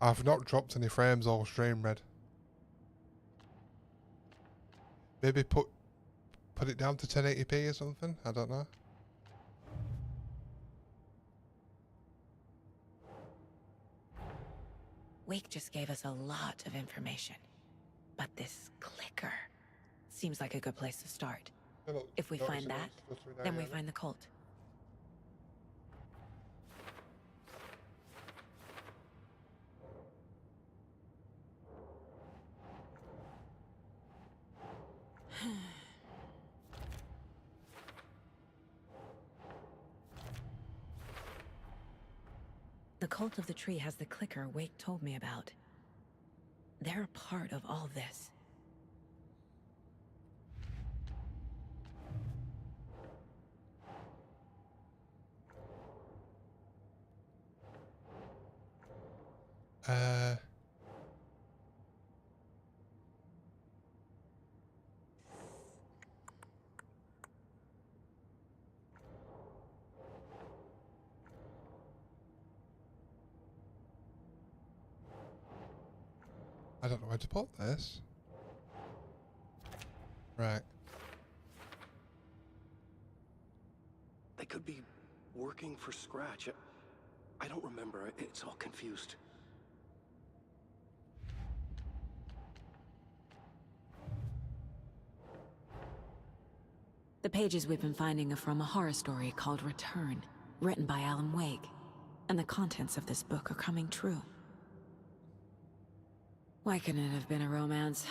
I've not dropped any frames all stream, Red. Maybe put it down to 1080p or something. I don't know. Wake just gave us a lot of information. But this clicker seems like a good place to start. If we find that, then we find the cult. The cult of the tree has the clicker Wake told me about. They're a part of all this. I don't know where to put this. Right. They could be working for Scratch. I don't remember. It's all confused. The pages we've been finding are from a horror story called Return, written by Alan Wake. And the contents of this book are coming true. Why couldn't it have been a romance?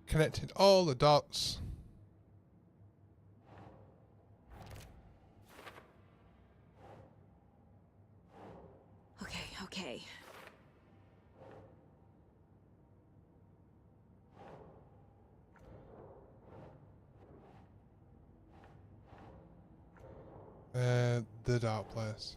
Connecting all the dots. Okay. The dark place.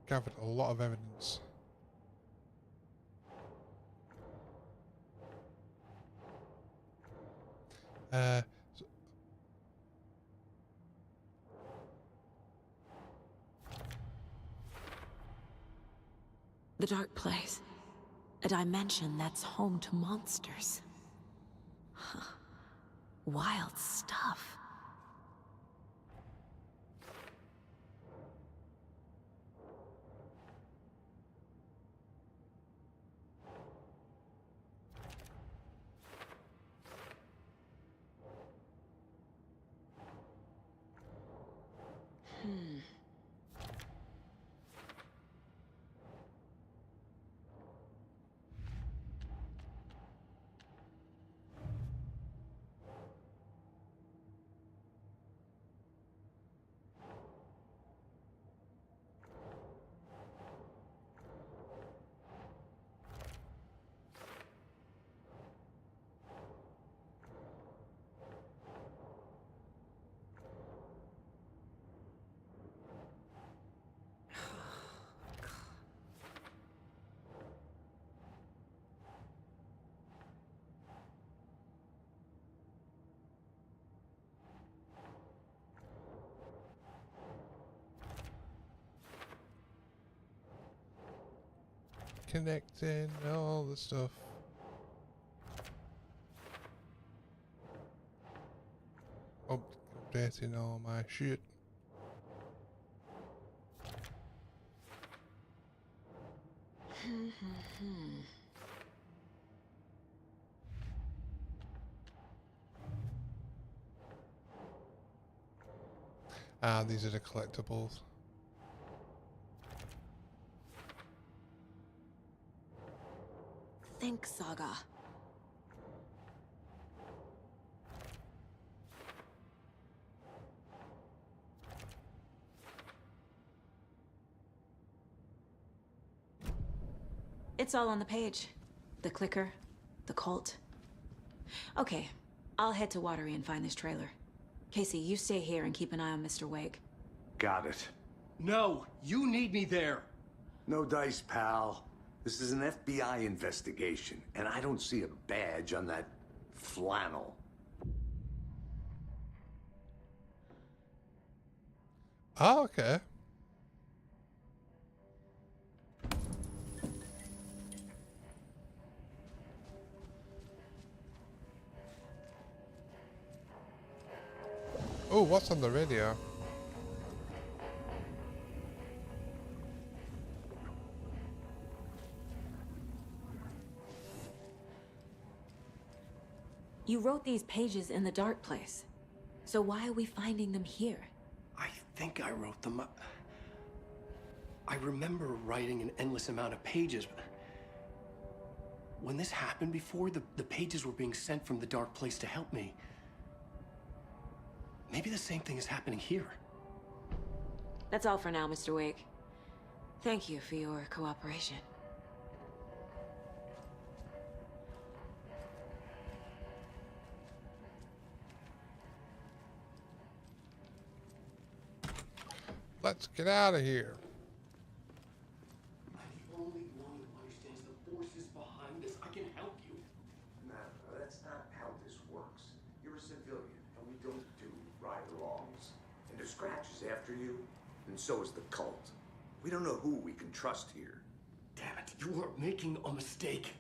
Gathered a lot of evidence. The dark place. A dimension that's home to monsters. Huh. Wild stuff. Connecting all the stuff. Oh, updating all my shit. Ah, these are the collectibles. Think, Saga. It's all on the page. The clicker, the cult. Okay, I'll head to Watery and find this trailer. Casey, you stay here and keep an eye on Mr. Wake. Got it. No, you need me there. No dice, pal. This is an FBI investigation, and I don't see a badge on that flannel. Oh, okay. Oh, what's on the radio? You wrote these pages in the dark place. So why are we finding them here? I think I wrote them. I remember writing an endless amount of pages. But when this happened before, the pages were being sent from the dark place to help me. Maybe the same thing is happening here. That's all for now, Mr. Wake. Thank you for your cooperation. Let's get out of here. I'm the only one who understands the forces behind this. I can help you. No, that's not how this works. You're a civilian, and we don't do ride-alongs. And if Scratch is after you, and so is the cult. We don't know who we can trust here. Damn it, you are making a mistake.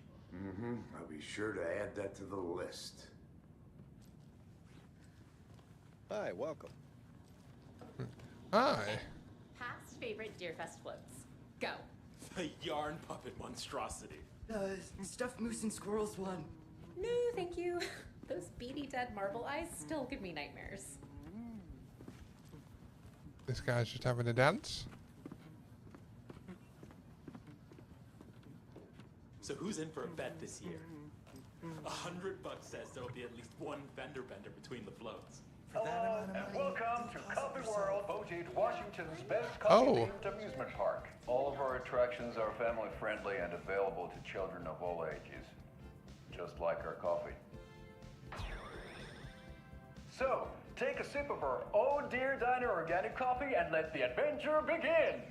I'll be sure to add that to the list. Hi, welcome. Hi. Past favorite Deerfest floats. Go. The yarn puppet monstrosity. Stuffed moose and squirrels one. No, thank you. Those beady dead marble eyes still give me nightmares. This guy's just having a dance. So who's in for a bet this year? $100 says there'll be at least one fender bender between the floats. Hello, and welcome to Coffee World, voted Washington's best coffee-themed amusement park. All of our attractions are family-friendly and available to children of all ages, just like our coffee. So, take a sip of our Oh Dear Diner organic coffee and let the adventure begin!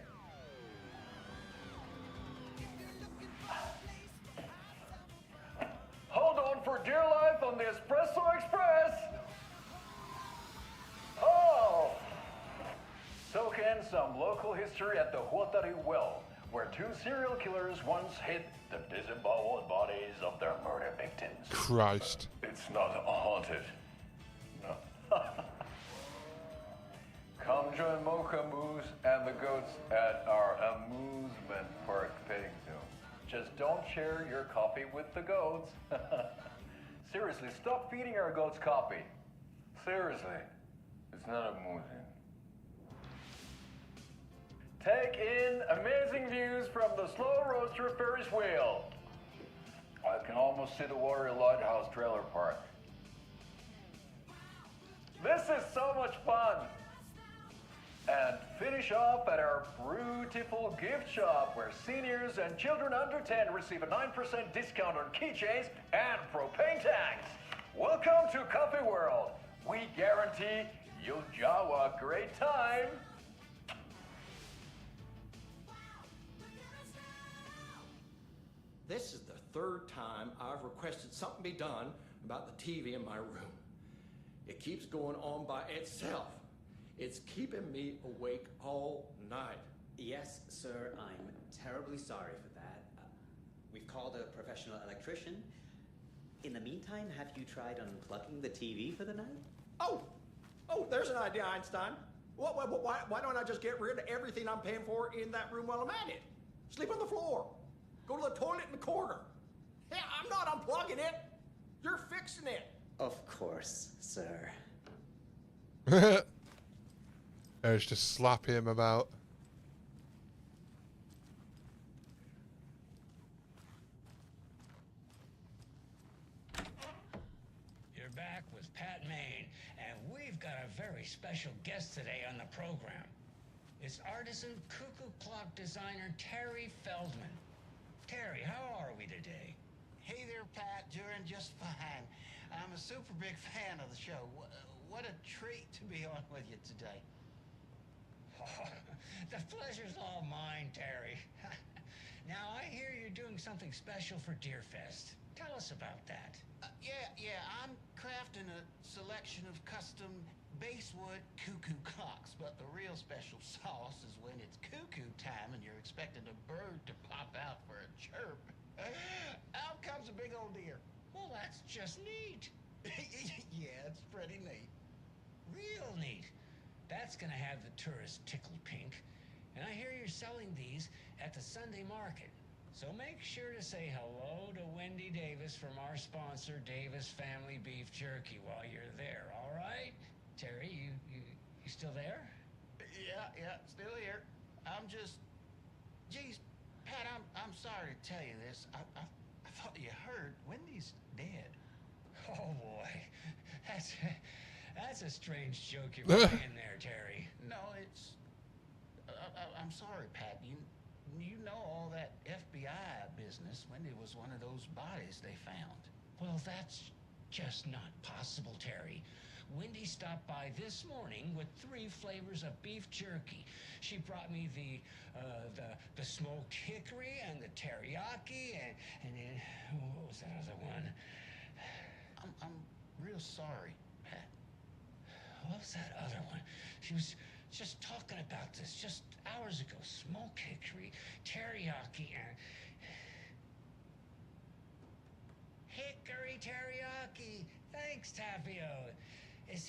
Hold on for dear life on the Espresso Express! Oh! Soak in some local history at the Huatari Well, where two serial killers once hid the disemboweled bodies of their murder victims. Christ. It's not haunted. No. Come join Mocha Moose and the goats at our amusement park petting zoo. Just don't share your coffee with the goats. Seriously, stop feeding our goats coffee. Seriously. It's not amusing. Take in amazing views from the Slow Roaster Ferris wheel. I can almost see the Watery Lighthouse trailer park. This is so much fun. And finish off at our beautiful gift shop where seniors and children under 10 receive a 9% discount on keychains and propane tanks. Welcome to Coffee World. We guarantee you'll jaw a great time. This is the third time I've requested something be done about the TV in my room. It keeps going on by itself. It's keeping me awake all night. Yes, sir, I'm terribly sorry for that. We've called a professional electrician. In the meantime, have you tried unplugging the TV for the night? Oh, Oh, there's an idea, Einstein. Why don't I just get rid of everything I'm paying for in that room while I'm at it? Sleep on the floor. Go to the toilet in the corner. Hey, I'm not unplugging it. You're fixing it. Of course, sir. There's just slap him about. You're back with Pat Maine, and we've got a very special guest today on the program. It's artisan cuckoo clock designer Terry Feldman. Terry, how are we today? Hey there, Pat. Doing just fine. I'm a super big fan of the show. What a treat to be on with you today. Oh, the pleasure's all mine, Terry. Now, I hear you're doing something special for Deerfest. Tell us about that. Yeah, I'm crafting a selection of custom basswood cuckoo clocks, but the real special sauce is when it's cuckoo time and you're expecting a bird to pop out for a chirp. Out comes a big old deer. Well, that's just neat. Yeah, it's pretty neat. Real neat. That's gonna have the tourists tickled pink. And I hear you're selling these at the Sunday market. So make sure to say hello to Wendy Davis from our sponsor, Davis Family Beef Jerky, while you're there, all right? Terry, you still there? Yeah, still here. I'm just... Geez, Pat, I'm sorry to tell you this. I thought you heard. Wendy's dead. Oh, boy. That's a strange joke you're playing there, Terry. No, it's... I'm sorry, Pat. You know all that FBI business. Wendy was one of those bodies they found. Well, that's just not possible, Terry. Wendy stopped by this morning with 3 flavors of beef jerky. She brought me the smoked hickory and the teriyaki and then what was that other one? I'm real sorry, Pat. What was that other one? She was just talking about this just hours ago. Smoked hickory, teriyaki, and... Hickory teriyaki! Thanks, Tapio. It's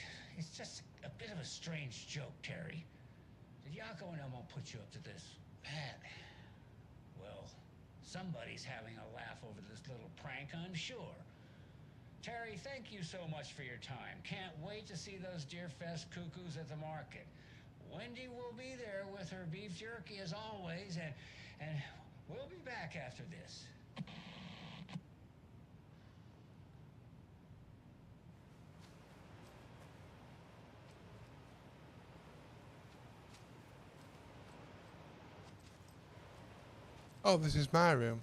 just a bit of a strange joke, Terry. Did Yako and Elmo put you up to this? Pat. Well, somebody's having a laugh over this little prank, I'm sure. Terry, thank you so much for your time. Can't wait to see those Deerfest cuckoos at the market. Wendy will be there with her beef jerky as always, and we'll be back after this. Oh, this is my room.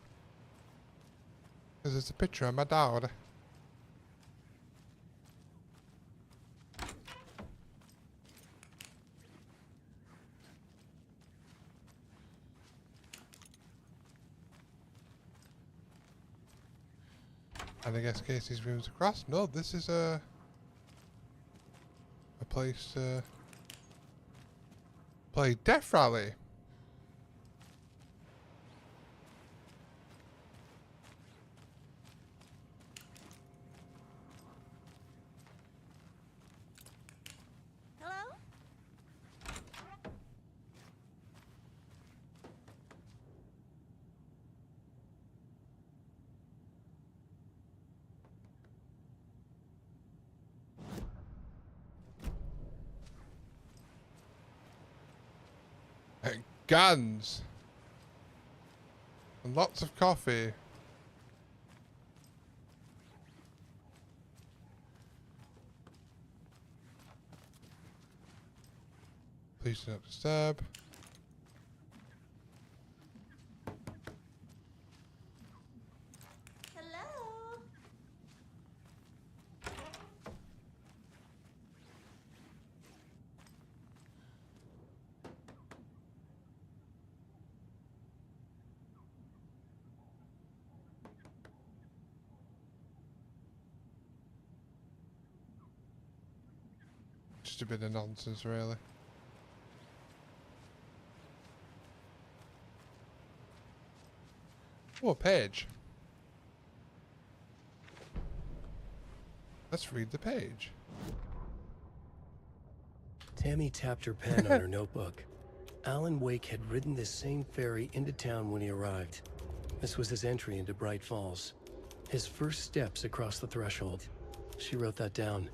Because there's a picture of my dog. And I guess Casey's room's across. No, this is a place to play Death Rally. Hello? Guns. And lots of coffee. Please do not disturb. Hello? Just a bit of nonsense, really. Oh, a page. Let's read the page. Tammy tapped her pen on her notebook. Alan Wake had ridden this same ferry into town when he arrived. This was his entry into Bright Falls. His first steps across the threshold. She wrote that down.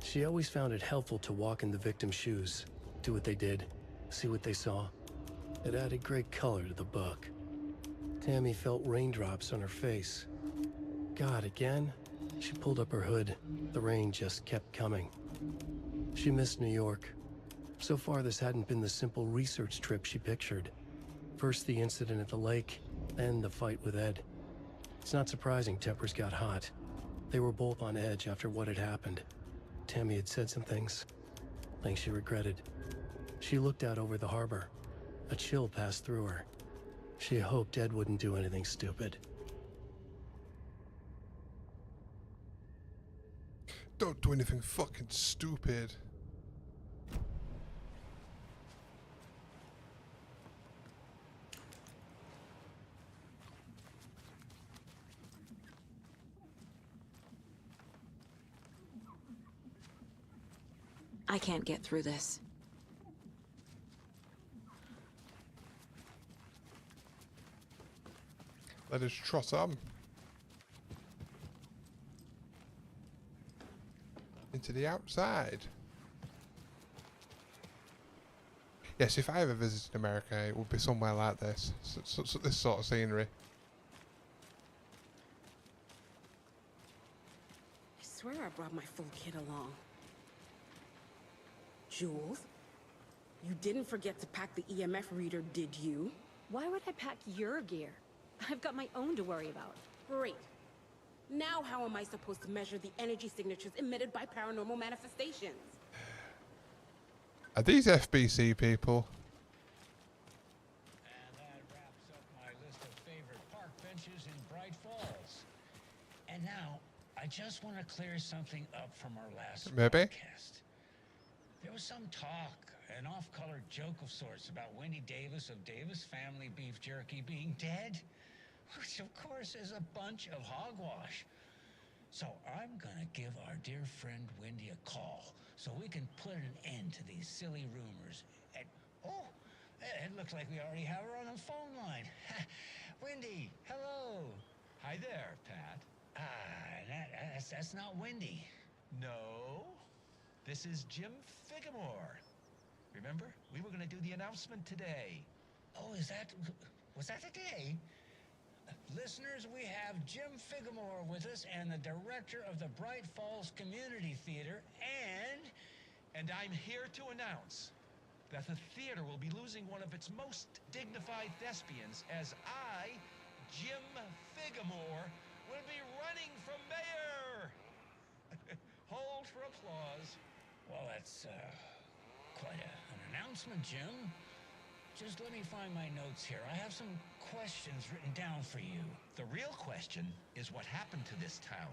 She always found it helpful to walk in the victim's shoes, do what they did, see what they saw. It added great color to the book. Tammy felt raindrops on her face. God, again? She pulled up her hood. The rain just kept coming. She missed New York. So far, this hadn't been the simple research trip she pictured. First the incident at the lake, then the fight with Ed. It's not surprising tempers got hot. They were both on edge after what had happened. Tammy had said some things she regretted. She looked out over the harbor. A chill passed through her. She hoped Ed wouldn't do anything stupid. Don't do anything fucking stupid. I can't get through this. Let us trot on. Into the outside. Yes, if I ever visited America, it would be somewhere like this. So this sort of scenery. I swear I brought my full kit along. Jules, you didn't forget to pack the EMF reader, did you? Why would I pack your gear? I've got my own to worry about. Great. Now how am I supposed to measure the energy signatures emitted by paranormal manifestations? Are these FBC people? And that wraps up my list of favorite park benches in Bright Falls. And now, I just want to clear something up from our last podcast. There was some talk, an off-color joke of sorts about Wendy Davis of Davis Family Beef Jerky being dead, which of course is a bunch of hogwash. So I'm gonna give our dear friend Wendy a call so we can put an end to these silly rumors. And, oh, it looks like we already have her on the phone line. Wendy, hello. Hi there, Pat. That's not Wendy. No, this is Jim Figamore. Remember, we were going to do the announcement today. Oh, was that today? Listeners, we have Jim Figamore with us and the director of the Bright Falls Community Theater, And I'm here to announce that the theater will be losing one of its most dignified thespians as I, Jim Figamore, will be running for mayor. Hold for applause. Well, that's quite an announcement, Jim. Just let me find my notes here. I have some questions written down for you. The real question is what happened to this town.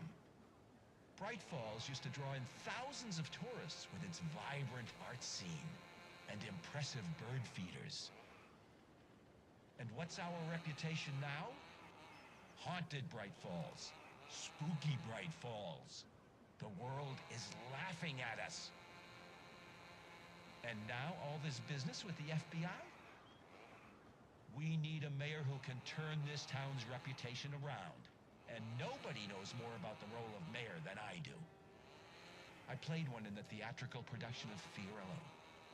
Bright Falls used to draw in thousands of tourists with its vibrant art scene and impressive bird feeders. And what's our reputation now? Haunted Bright Falls. Spooky Bright Falls. The world is laughing at us. And now all this business with the FBI? We need a mayor who can turn this town's reputation around. And nobody knows more about the role of mayor than I do. I played one in the theatrical production of Fiorello,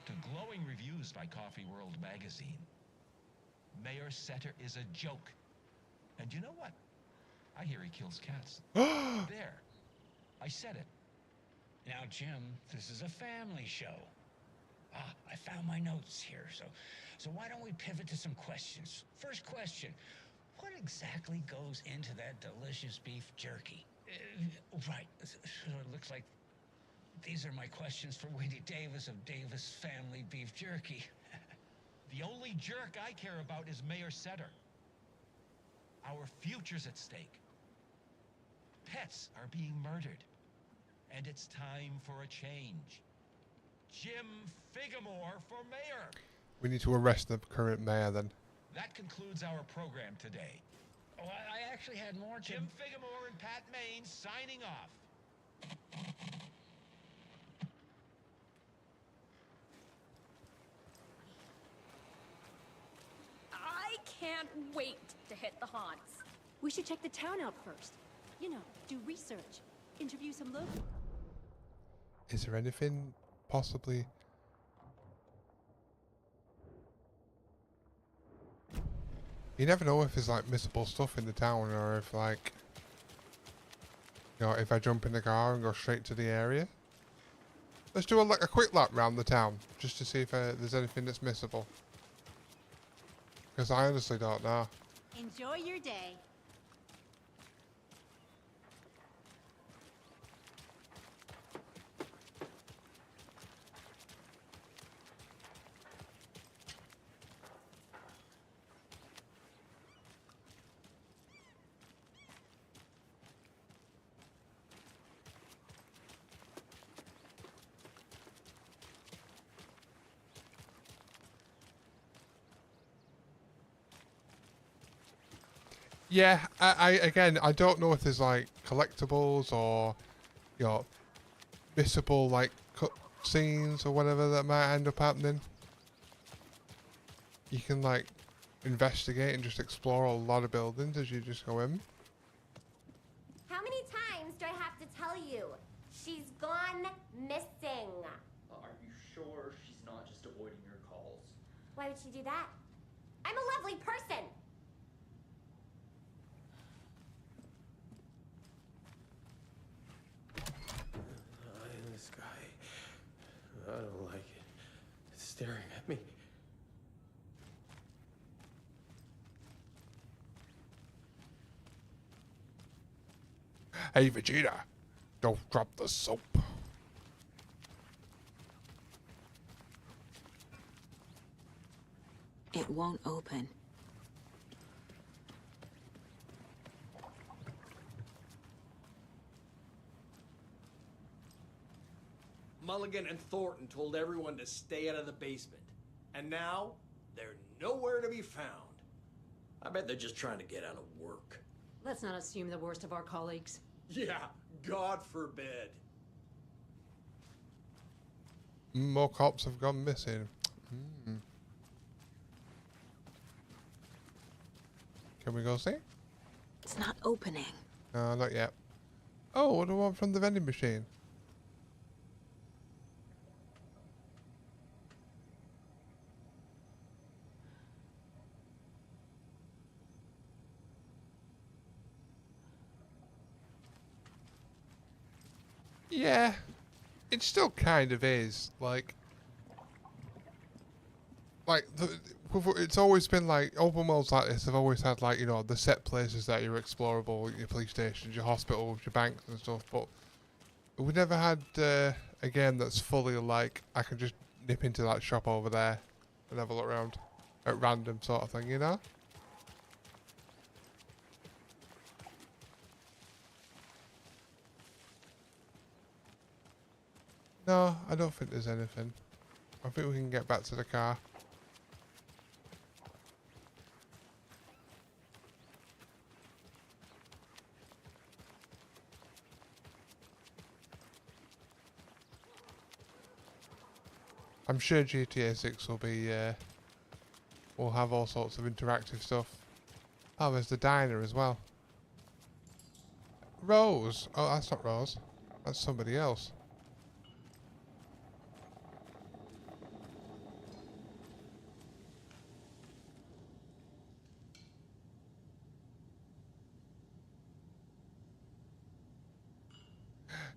to glowing reviews by Coffee World magazine. Mayor Setter is a joke. And you know what? I hear he kills cats. There. I said it. Now, Jim, this is a family show. I found my notes here, so why don't we pivot to some questions? First question, what exactly goes into that delicious beef jerky? Right, so it looks like these are my questions for Wendy Davis of Davis Family Beef Jerky. The only jerk I care about is Mayor Setter. Our future's at stake. Pets are being murdered. And it's time for a change. Jim Figamore for mayor. We need to arrest the current mayor then. That concludes our program today. Oh, I actually had more. Jim Figamore and Pat Maine signing off. can't wait to hit the haunts. We should check the town out first. You know, do research. Interview some locals. Is there anything possibly... You never know if there's like missable stuff in the town, or if like, you know, if I jump in the car and go straight to the area. Let's do a quick lap around the town just to see if there's anything that's missable. Because I honestly don't know. Enjoy your day. Yeah, again, I don't know if there's like collectibles or, you know, missable like cut scenes or whatever that might end up happening. You can like investigate and just explore a lot of buildings as you just go in. How many times do I have to tell you? She's gone missing. Are you sure she's not just avoiding your calls? Why would she do that? I'm a lovely person. In the sky. I don't like it. It's staring at me. Hey Vegeta, don't drop the soap. It won't open. Mulligan and Thornton told everyone to stay out of the basement. And now, they're nowhere to be found. I bet they're just trying to get out of work. Let's not assume the worst of our colleagues. Yeah, God forbid. More cops have gone missing. Can we go see? It's not opening. No, not yet. Oh, what do I want from the vending machine? Yeah, it still kind of is. It's always been like open worlds like this have always had like, you know, the set places that are explorable, your police stations, your hospitals, your banks and stuff. But we never had a game that's fully like I can just nip into that shop over there and have a look around at random sort of thing, you know. No, I don't think there's anything. I think we can get back to the car. I'm sure GTA 6 will be, will have all sorts of interactive stuff. Oh, there's the diner as well. Rose! Oh, that's not Rose. That's somebody else.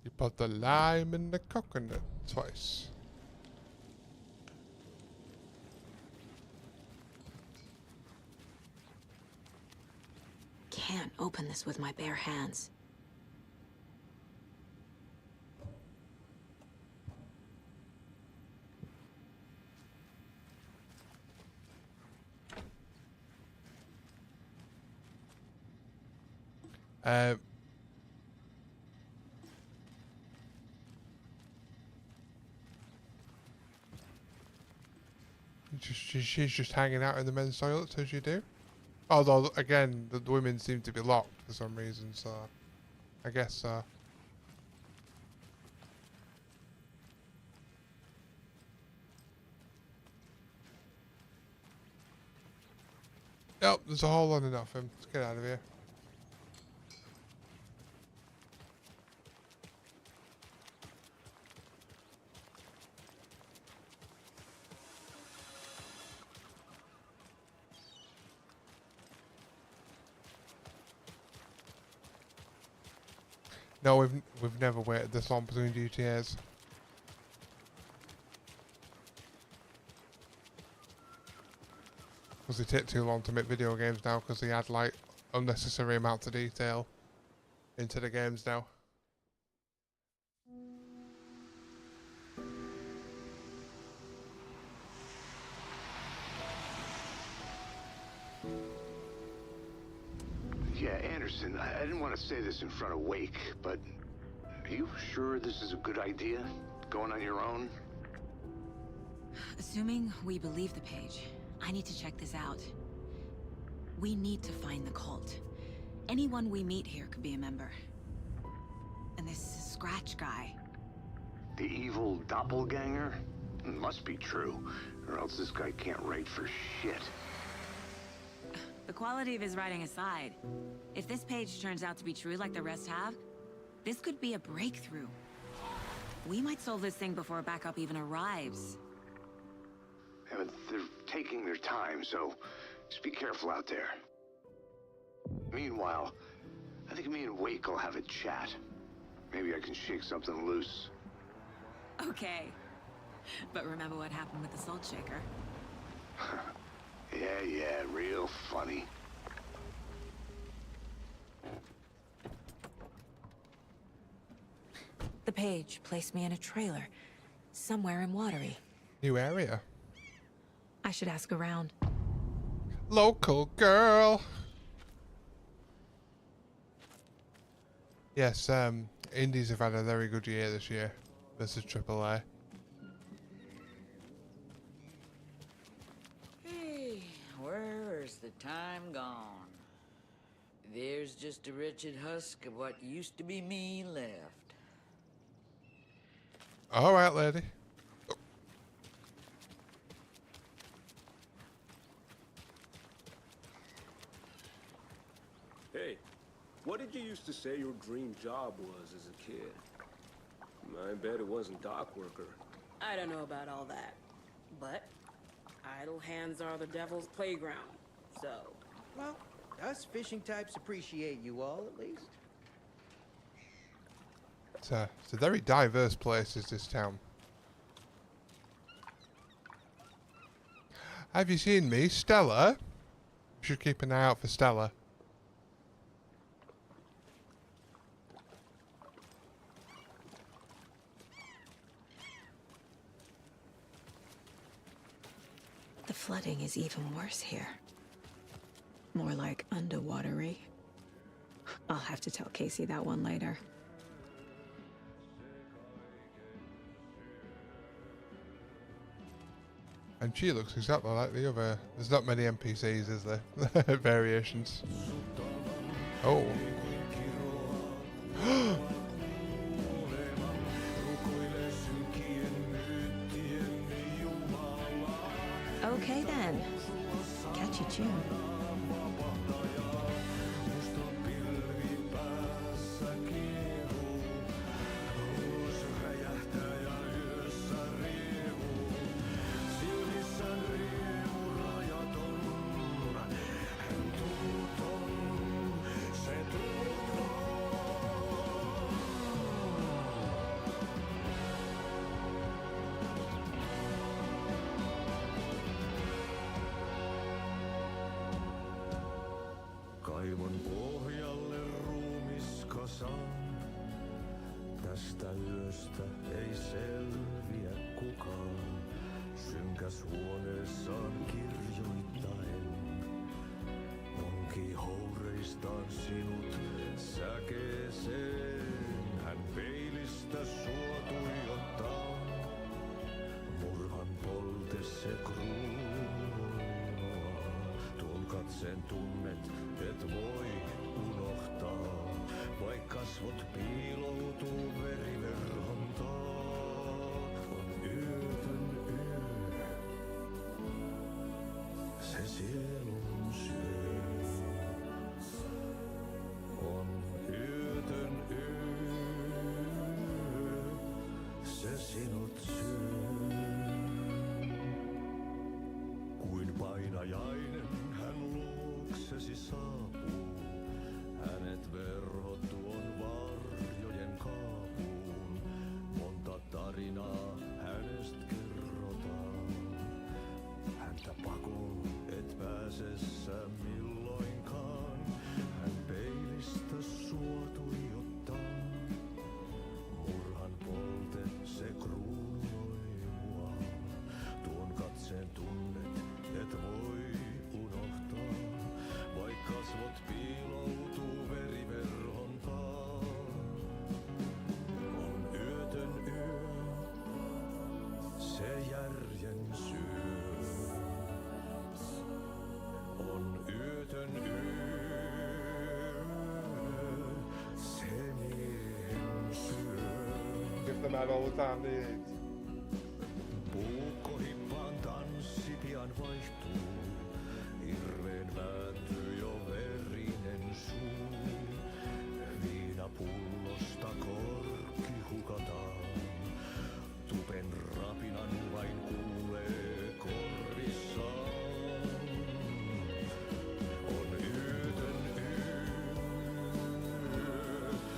You put the lime in the coconut twice. Can't open this with my bare hands. She's just hanging out in the men's toilets as you do. Although, again, the women seem to be locked for some reason, so I guess so. Yep, there's a hole on nothing. Let's get out of here. No, we've never waited this long between GTAs. Because they take too long to make video games now because they add like unnecessary amounts of detail into the games now. Yeah, Anderson, I didn't want to say this in front of Wake, but are you sure this is a good idea? Going on your own? Assuming we believe the page, I need to check this out. We need to find the cult. Anyone we meet here could be a member. And this Scratch guy. The evil doppelganger? It must be true, or else this guy can't write for shit. The quality of his writing aside, if this page turns out to be true like the rest have, this could be a breakthrough. We might solve this thing before backup even arrives. Yeah, but they're taking their time, so just be careful out there. Meanwhile, I think me and Wake will have a chat. Maybe I can shake something loose. Okay. But remember what happened with the Salt Shaker? Yeah, real funny. The page placed me in a trailer, somewhere in Watery. New area. I should ask around. Local girl. Yes, indies have had a very good year this year versus AAA. Hey, where's the time gone? There's just a wretched husk of what used to be me left. All right, lady. Hey, what did you used to say your dream job was as a kid? I bet it wasn't dock worker. I don't know about all that, but idle hands are the devil's playground, so... Well, us fishing types appreciate you all, at least. It's a very diverse place, is this town. Have you seen me, Stella? You should keep an eye out for Stella. The flooding is even worse here. More like underwatery. I'll have to tell Casey that one later. And she looks exactly like the other. There's not many NPCs, is there? Variations. Oh. Okay then. Catchy tune. Kaivon pohjalle ruumiskasan. Tästä yöstä ei selviä kukaan. Synkäs huoneessaan kirjoittaen. Onki houreistaan sinut säkeeseen. Hän peilistä sua tuijottaa. Murhan polte se kruunua. Tuon katseen tunnet, et voi unohtaa. Vaik kasvot piiloutuu veriverhon taa. On yötön yö. Se sielun syö. sinut syö. Kuin painajainen hän luoksesi saapuu. Hänet verhot tuon varjojen kaapuun. Monta tarinaa hänestä kerrotaan. Häntä pakoon et pääse sä milloinkaan. Hän peilistä sua tuijottaa. Murhan polte se kruunoi mua. Tuon katseen tunnet et voi unohtaa. Vaik kasvot piiloutuu veriverhon taa. On yötön yö, se järjen syö. On yötön yö, se miehen syö. Give the man all the time needs. Puukkohippaan tanssi pian vaihtuu. Hirveen vääntyy jo verinen suu. Viinapullosta korkki hukataan. Tupen rapinan vain kuulee korvissaan. On yötön yö,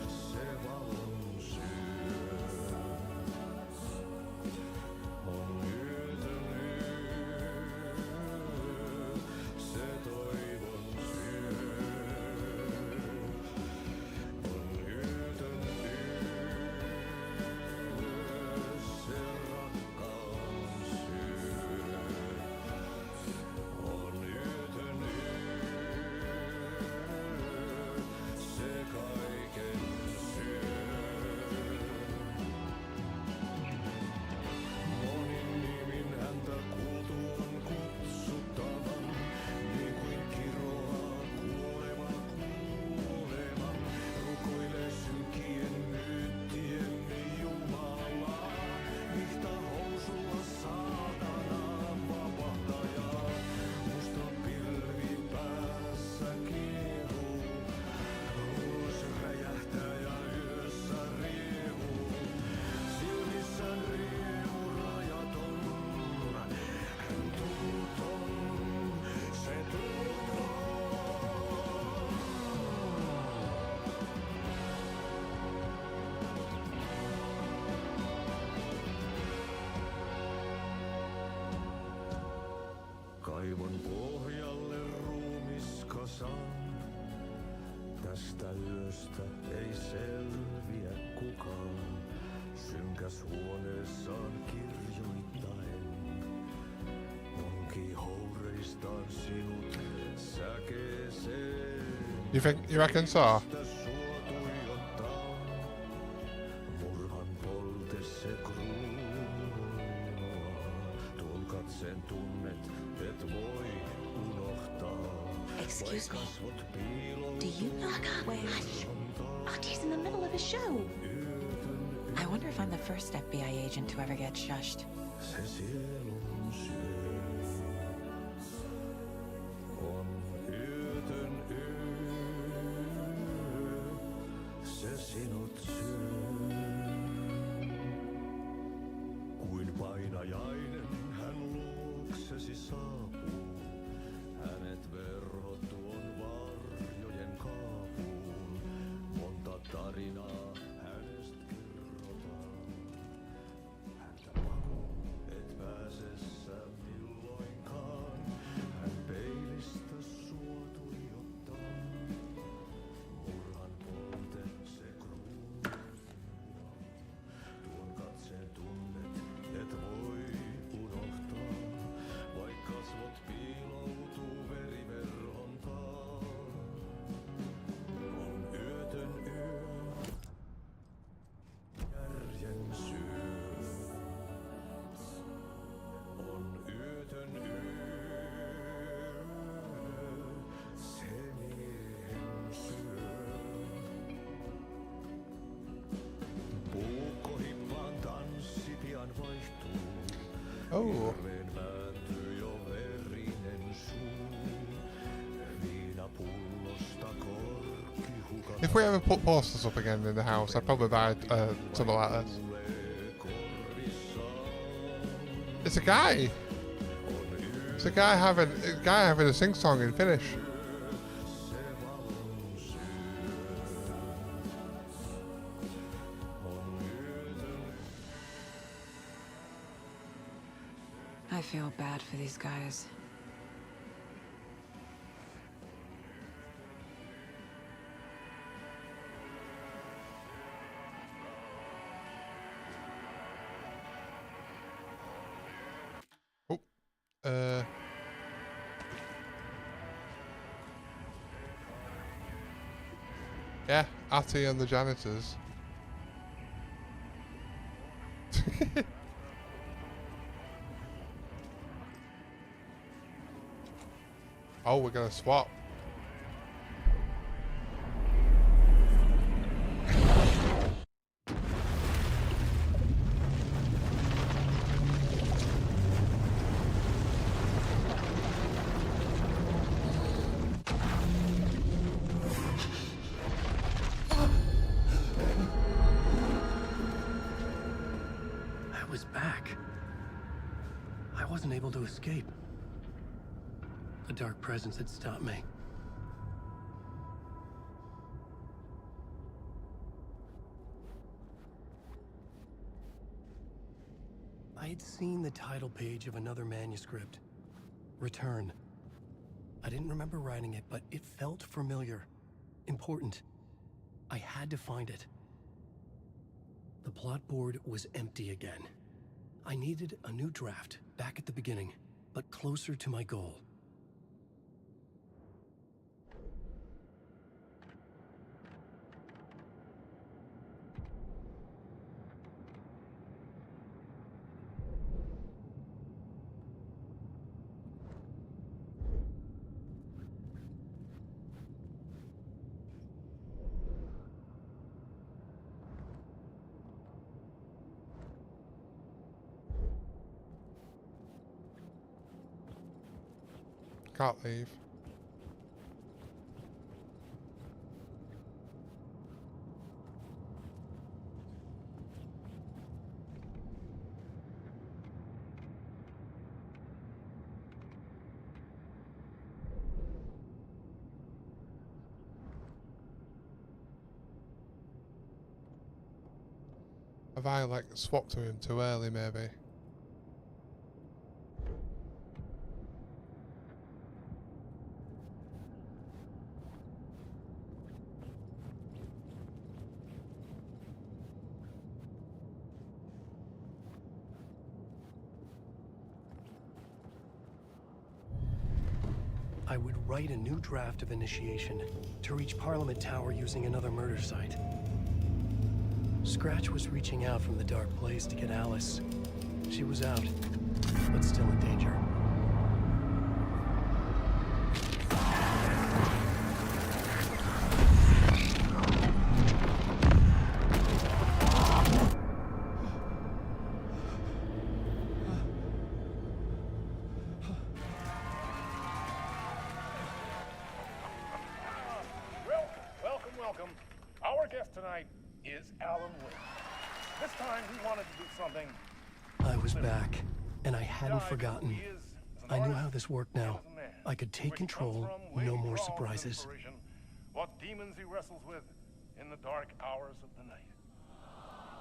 se valon syö. On yötön yö, se toivon syö. On yötön yö, se rakkaus syö. On yötön yö, se kaiken syö. Monin nimin häntä kuultu on kutsuttavan, niin kuin kiroaa kuoleva kuoleman. Rukoilee synkien myyttien Jumalaa, ihta housua saatanaa vapahtajaa. Musta pilvi päässä kiehuu, se räjähtää ja yössä riehuu. Silmissään riemu rajaton, hän tunnuton, se tunnuton. Kaivon pohjalle ruumiskasan, tästä yöstä ei selviä kukaan. Synkäs huoneessaan kirjoittaen, onki houreistaan sinut säkeeseen. You reckon so? Sua tuijottaa, murhan polte se kruunoi mua. Tuon katseen tunnet et voi unohtaa. Excuse me. Kasvot piiloutuu Do you know? Wait, hush. Artie's in the middle of a show. I wonder if I'm the first FBI agent to ever get shushed. Se sielun syö. On yötön yö, se sinut syö. Kuin painajainen hän luoksesi saapuu. Hänet verhot tuon varjojen kaapuun. Monta tarinaa hänestä kerrotaan. Häntä pakoon et pääse sä milloinkaan. Hän peilistä sua tuijottaa. Murhan polte se kruunua. Tuon katseen tunnet et voi unohtaa. Vaik kasvot piiloutuu veriverhon taa. On yötön yö, järjen syö. On yötön yö, se miehen syö. Puukkohippaan tanssi pian vaihtuu. Oh. Hirveen vääntyy jo verinen suu. Viinapullosta korkki hukataan. If we ever put posters up again in the house, I'd probably buy something like this. It's a guy. It's a guy having a sing song in Finnish. I feel bad for these guys. Yeah, Atty and the janitors. Oh, we're gonna swap. I was back. I wasn't able to escape. The dark presence had stopped me. I had seen the title page of another manuscript. Return. I didn't remember writing it, but it felt familiar. Important. I had to find it. The plot board was empty again. I needed a new draft, back at the beginning, but closer to my goal. Can't leave. Have I like swapped to him too early maybe? I would write a new draft of initiation to reach Parliament Tower using another murder site. Scratch was reaching out from the dark place to get Alice. She was out, but still in danger. Welcome. Our guest tonight is Alan Wake. This time he wanted to do something. I was back, and I hadn't forgotten. I knew how this worked now. I could take control, no more surprises. What demons he wrestles with in the dark hours of the night.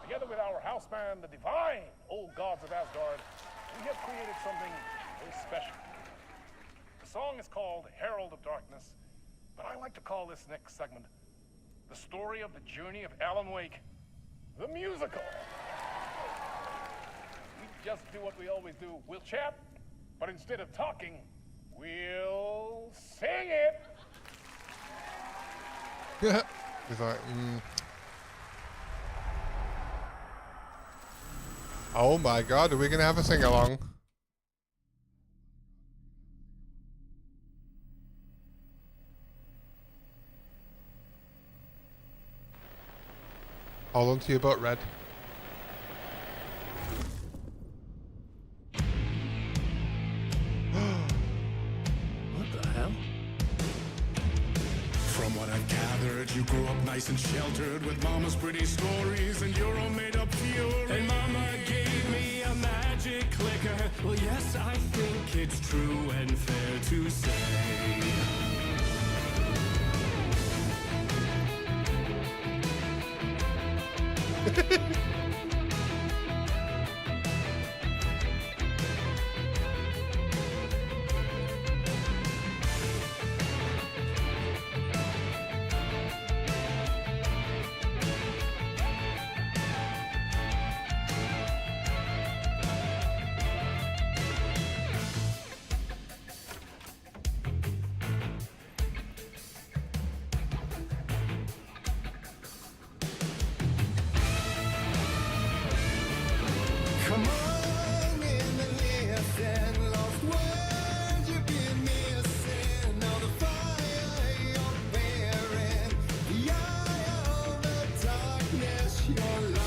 Together with our house band, the divine old gods of Asgard, we have created something very special. The song is called Herald of Darkness, but I like to call this next segment the story of the journey of Alan Wake, the musical. We just do what we always do. We'll chat, but instead of talking, we'll sing it. He's like, Oh my god, are we gonna have a sing-along? Hold on to your butt, Red. What the hell? From what I've gathered, you grew up nice and sheltered with mama's pretty stories and your own made-up fury. And mama gave me a magic clicker think it's true and fair to say. Come on in and listen, lost words you've been missing. Now the fire you're bearing, the eye of the darkness, your light.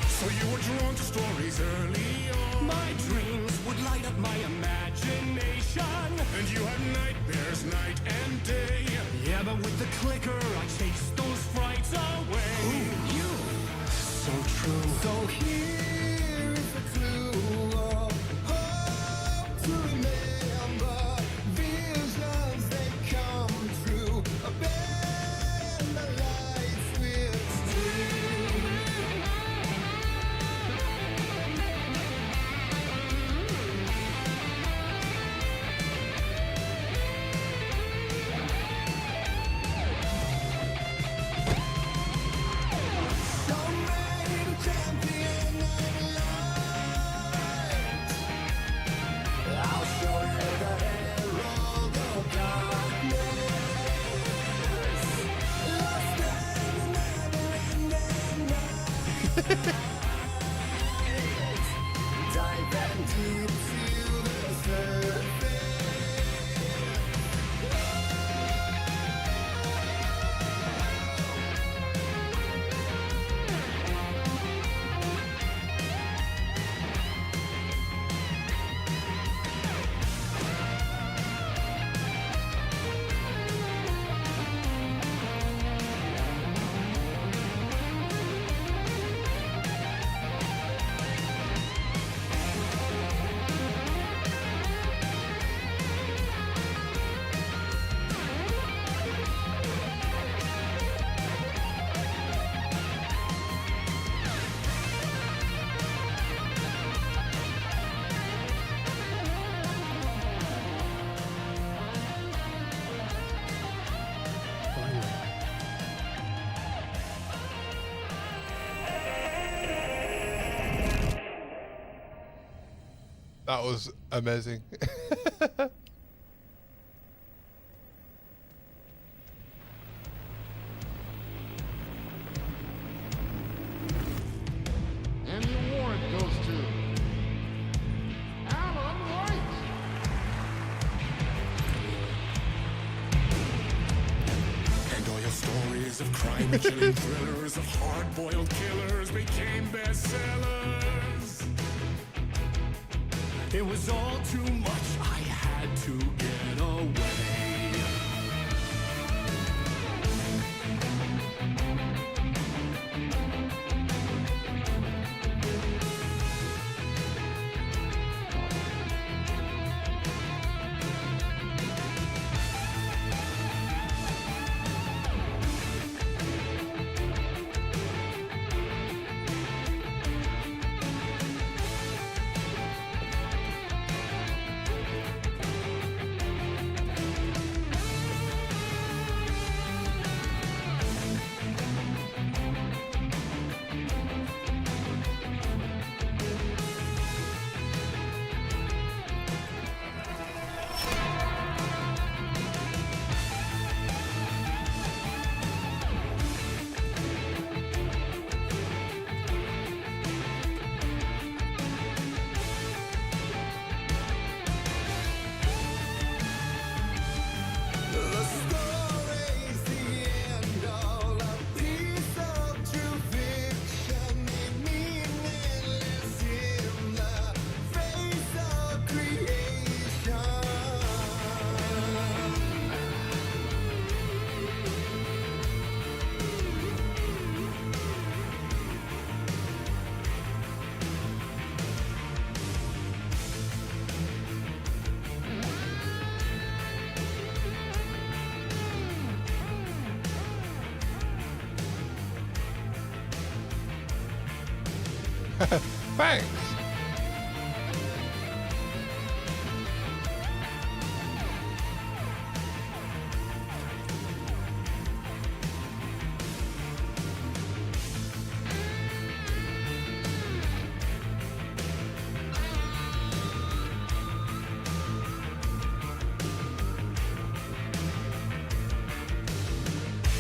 So you were drawn to stories early on. My dreams would light up my imagination, and you had nightmares night and day. Yeah, but with the clicker, I chased those frights away. Ooh, you, so true. So here is the clue of hope to remember. Visions, they come true. Bend the lights with string. That was amazing. And the award goes to Alan White. And all your stories of crime and chilling thrillers of hard-boiled killers became bestsellers. It was all too much, I had to get away. Thanks.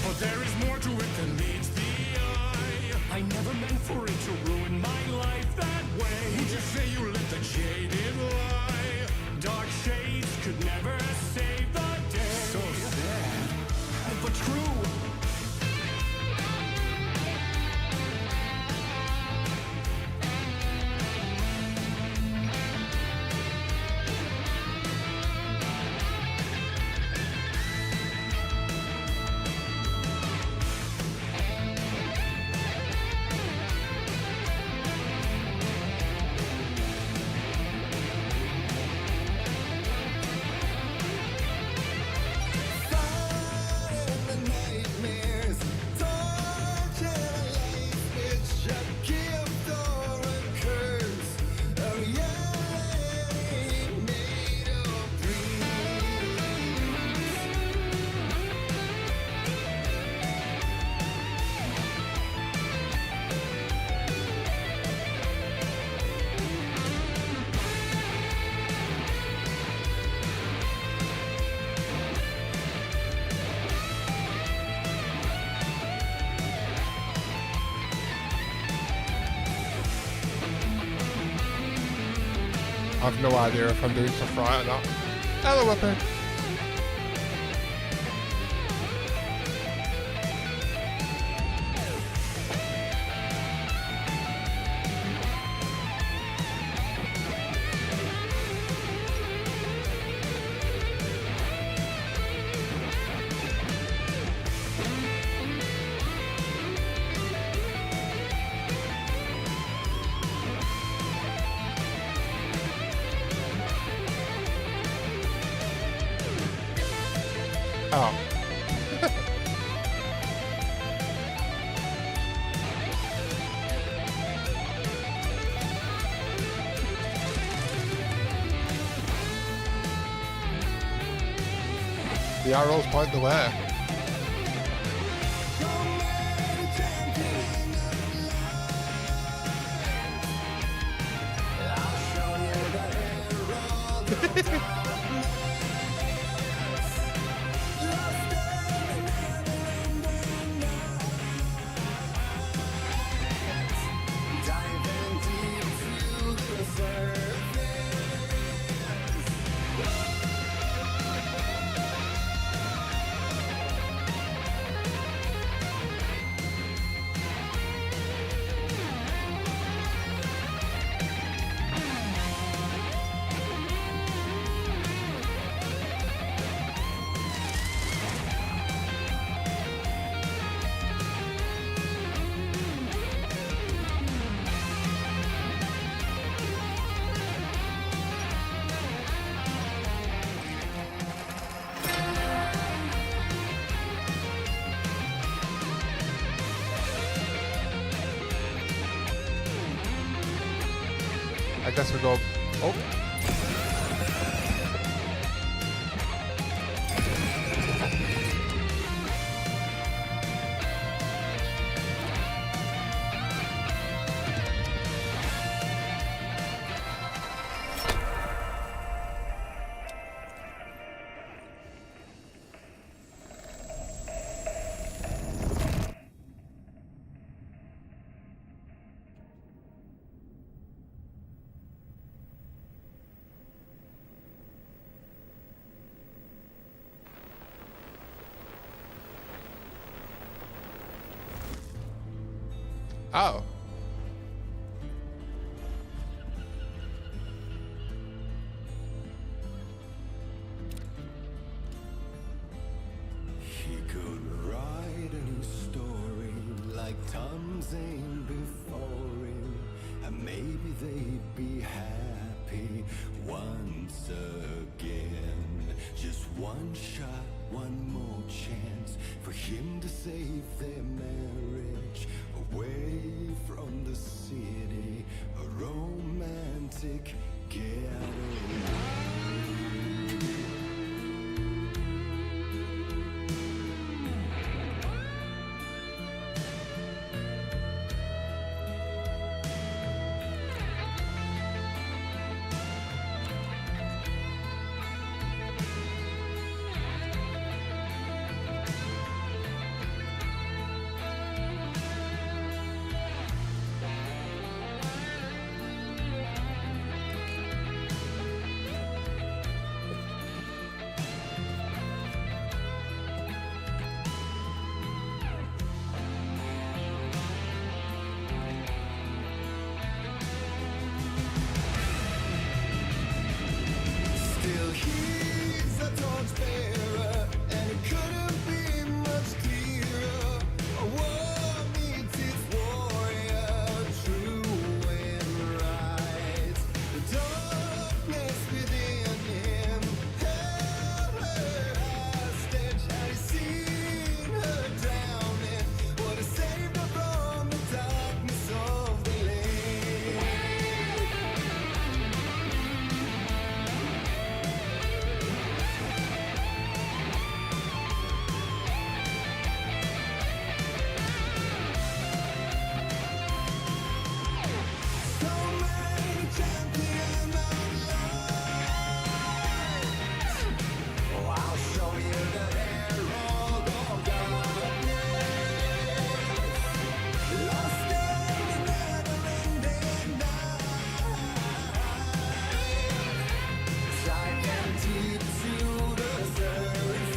But there is more to it than meets the eye. I never meant for it to ruin my life that way. Would you say you let the jaded lie? Dark shades could never save the day. So sad, but true. I've no idea if I'm doing stuff right or not. Hello, Whippy. Oh. The arrows point the way. I guess we go. Oh. Oh. He could write a new story like Tom Zane before him, and maybe they'd be happy once again. Just one shot, one more chance for him to save their marriage away from the city lunatic getaway. Still he's a torchbearer, and it couldn't be much clearer. A war meets its warrior, true and right. The darkness within him held her hostage. Had he seen her drowning, would have saved her from the darkness of the lake. I'll show you the herald of darkness, lost in the never-ending night. Gigantic to the surface.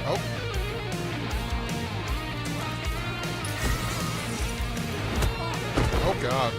Oh. Oh God.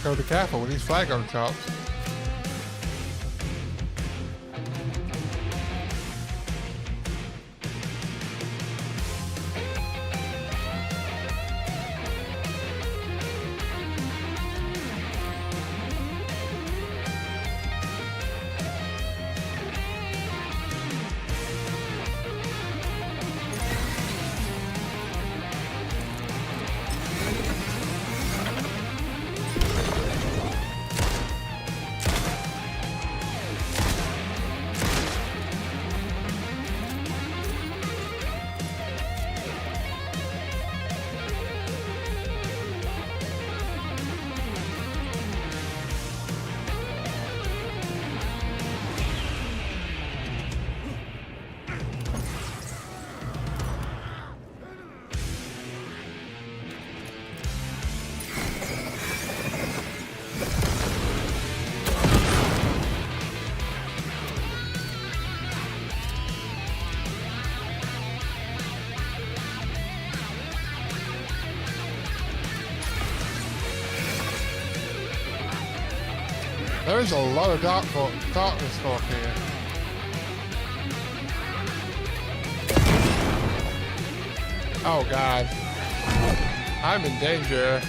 Gotta be careful with these flag on tops. There is a lot of darkness folk here. Oh God. I'm in danger.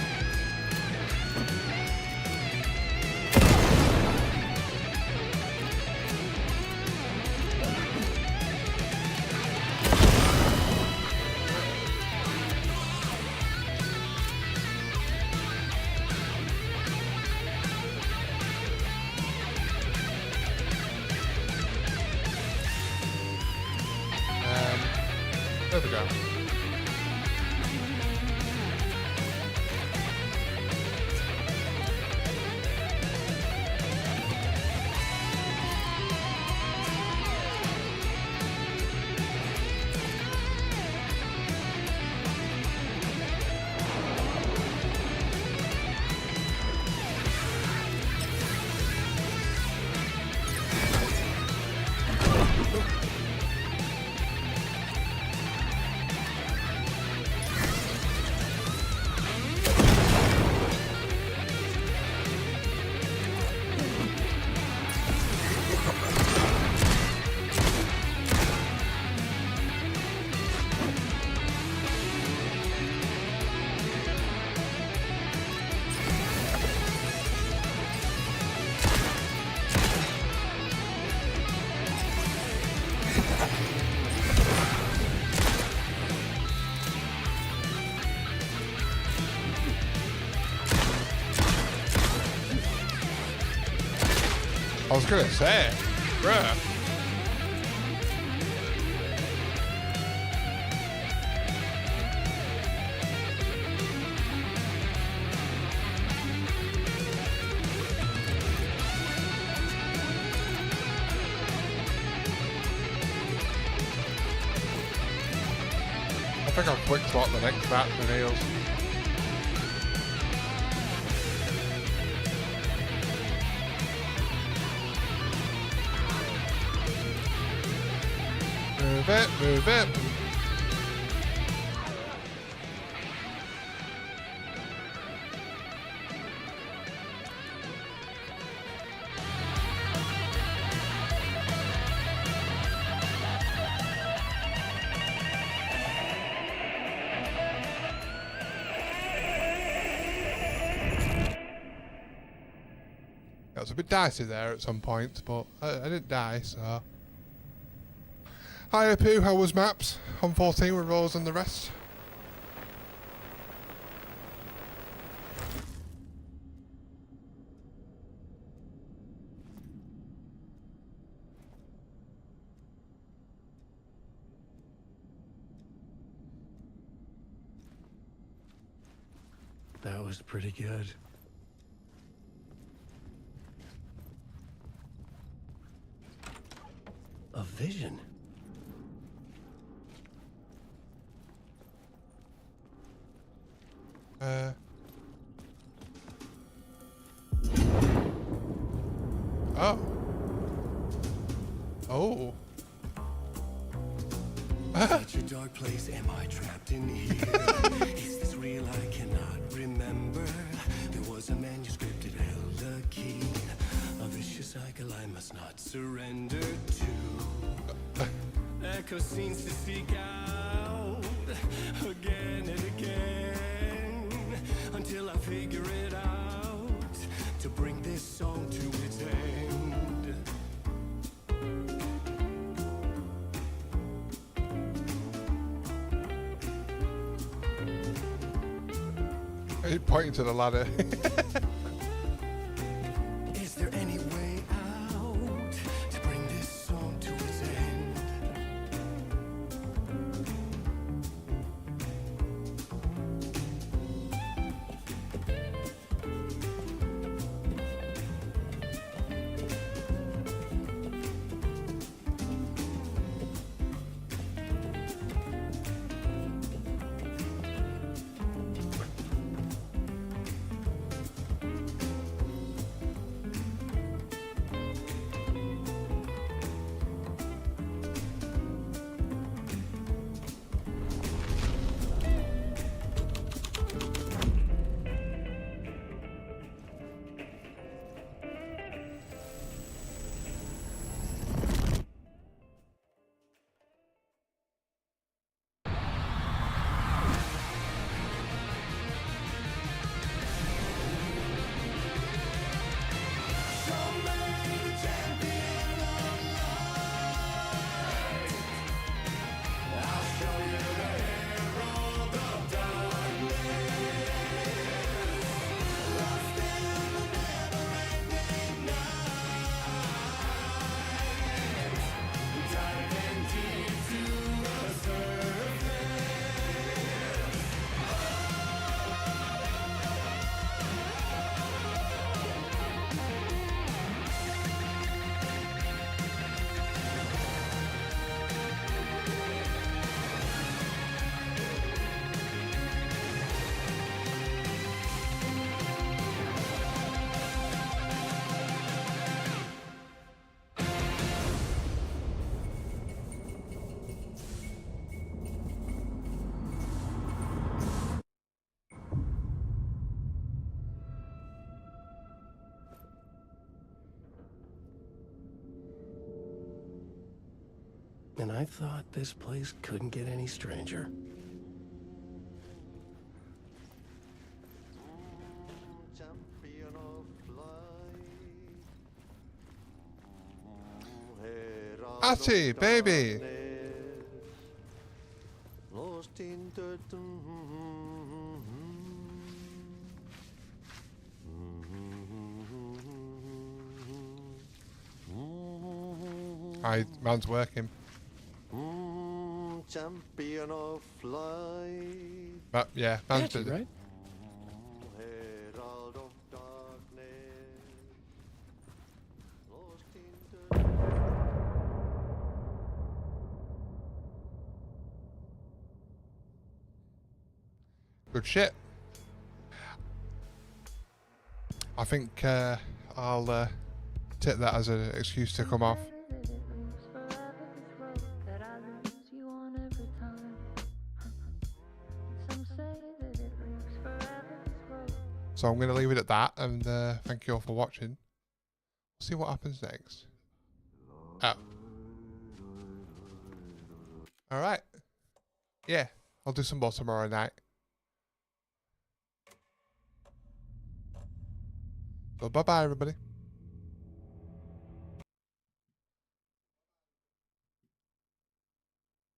There we go. I was gonna say, bruh. I think I'll quick swap the next batch of nails. Move it, move it. It was a bit dicey there at some points, but I didn't die, so. Hi, Pooh, how was maps? On 14 with Rose and the rest? That was pretty good. A vision. Oh. Oh. Such a dark place, am I trapped in here? Is this real? I cannot remember. There was a manuscript, it held a key. A vicious cycle I must not surrender to. Echo scenes to seek out again and again until I figure it out to bring this song to its end. He's pointing to the ladder. Is there any way out to bring this song to its end? And I thought this place couldn't get any stranger. Atty, baby! Man's working. Champion of light. But yeah, man's busy. Right? Herald of darkness. Lost Good shit. I think I'll take that as an excuse to come off. So I'm going to leave it at that, and thank you all for watching. See what happens next. Oh. Alright. Yeah, I'll do some more tomorrow night. So bye-bye, everybody.